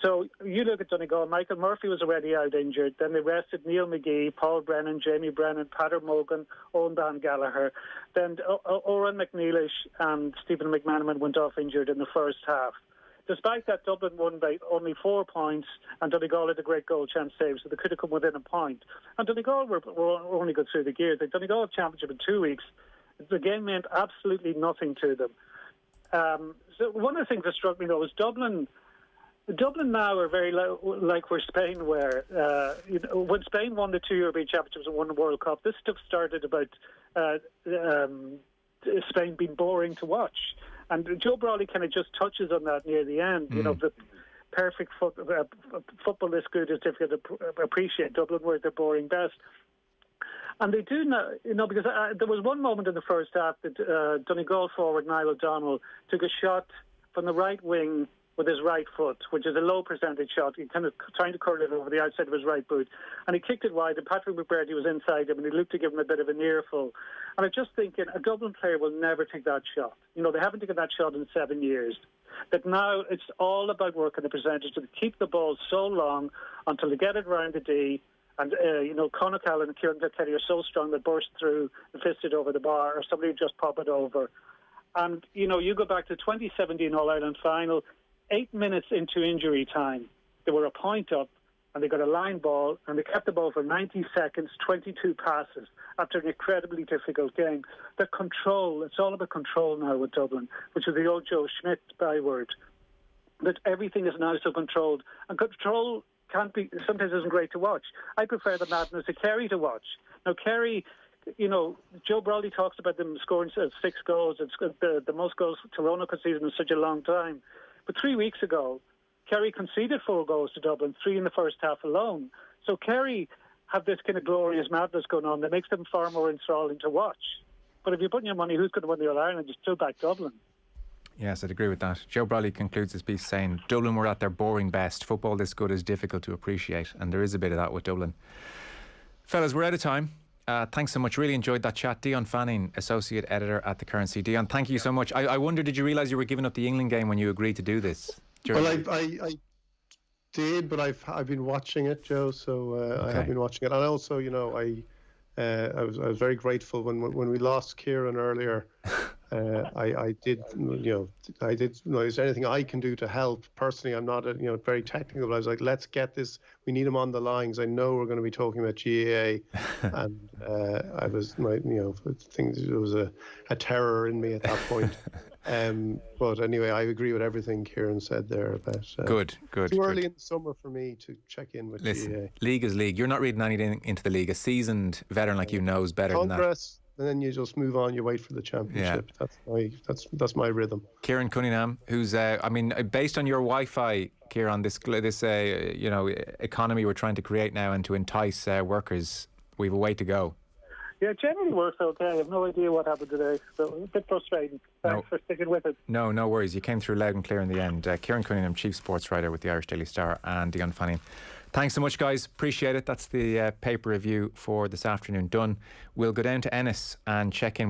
So you look at Donegal. Michael Murphy was already out injured. Then they rested Neil McGee, Paul Brennan, Jamie Brennan, Pater Morgan, Owen Van Gallagher. Then Oran McNeilish and Stephen McManaman went off injured in the first half. Despite that, Dublin won by only 4 points, and Donegal had a great goal chance save, so they could have come within a point. And Donegal were only got through the gears. The Donegal championship in 2 weeks, the game meant absolutely nothing to them. So one of the things that struck me, though, was Dublin now are very like where Spain were. When Spain won the 2 European Championships and won the World Cup, this stuff started about Spain being boring to watch. And Joe Brawley kind of just touches on that near the end. You know, the perfect football this good is difficult to appreciate. Dublin were their boring best. And they do now, you know, because there was one moment in the first half that Donegal forward Niall O'Donnell took a shot from the right wing with his right foot, which is a low percentage shot. He kind of trying to curl it over the outside of his right boot. And he kicked it wide, and Patrick McBrearty was inside him, and he looked to give him a bit of an earful. And I'm just thinking, a Dublin player will never take that shot. You know, they haven't taken that shot in 7 years. That now it's all about working the percentage to keep the ball so long until they get it around the D. And, you know, Conor Callan and Kieran Cunningham are so strong they burst through and fist it over the bar, or somebody would just pop it over. And, you know, you go back to 2017 All-Ireland final, 8 minutes into injury time, they were a point up, and they got a line ball, and they kept the ball for 90 seconds, 22 passes, after an incredibly difficult game. The control, it's all about control now with Dublin, which is the old Joe Schmidt byword, that everything is now so controlled. And control sometimes isn't great to watch. I prefer the madness of Kerry to watch. Now, Kerry, you know, Joe Brawley talks about them scoring 6 goals. It's the most goals Tyrone conceded in such a long time. But 3 weeks ago, Kerry conceded 4 goals to Dublin, 3 in the first half alone. So Kerry have this kind of glorious madness going on that makes them far more enthralling to watch. But if you're putting your money, who's going to win the All-Ireland, you still back Dublin.
Yes, I'd agree with that. Joe Brawley concludes his piece saying, Dublin were at their boring best. Football this good is difficult to appreciate. And there is a bit of that with Dublin. Fellas, we're out of time. Thanks so much. Really enjoyed that chat. Dion Fanning, Associate Editor at The Currency. Dion, thank you so much. I wonder, did you realise you were giving up the England game when you agreed to do this?
Well, I did, but I've been watching it, Joe, so okay. I have been watching it. And also, you know, I was very grateful when we lost Kieran earlier. I did, you know, is there anything I can do to help? Personally, I'm not, very technical, but I was like, let's get this. We need him on the lines. I know we're going to be talking about GAA, and I was, there was a terror in me at that point. But anyway, I agree with everything Kieran said there about.
Good.
Too early in the summer for me to check in with GAA.
League is league. You're not reading anything into the league. A seasoned veteran like you knows better than that.
And then you just move on. You wait for the championship. Yeah. That's my rhythm.
Kieran Cunningham, who's based on your Wi-Fi, Kieran, this economy we're trying to create now and to entice workers, we have a way to go.
Yeah, it generally works okay. I have no idea what happened today, so a bit frustrating. Thanks for sticking with it.
No worries. You came through loud and clear in the end. Kieran Cunningham, Chief Sportswriter with the Irish Daily Star, and Dion Fanning. Thanks so much, guys. Appreciate it. That's the paper review for this afternoon done. We'll go down to Ennis and check in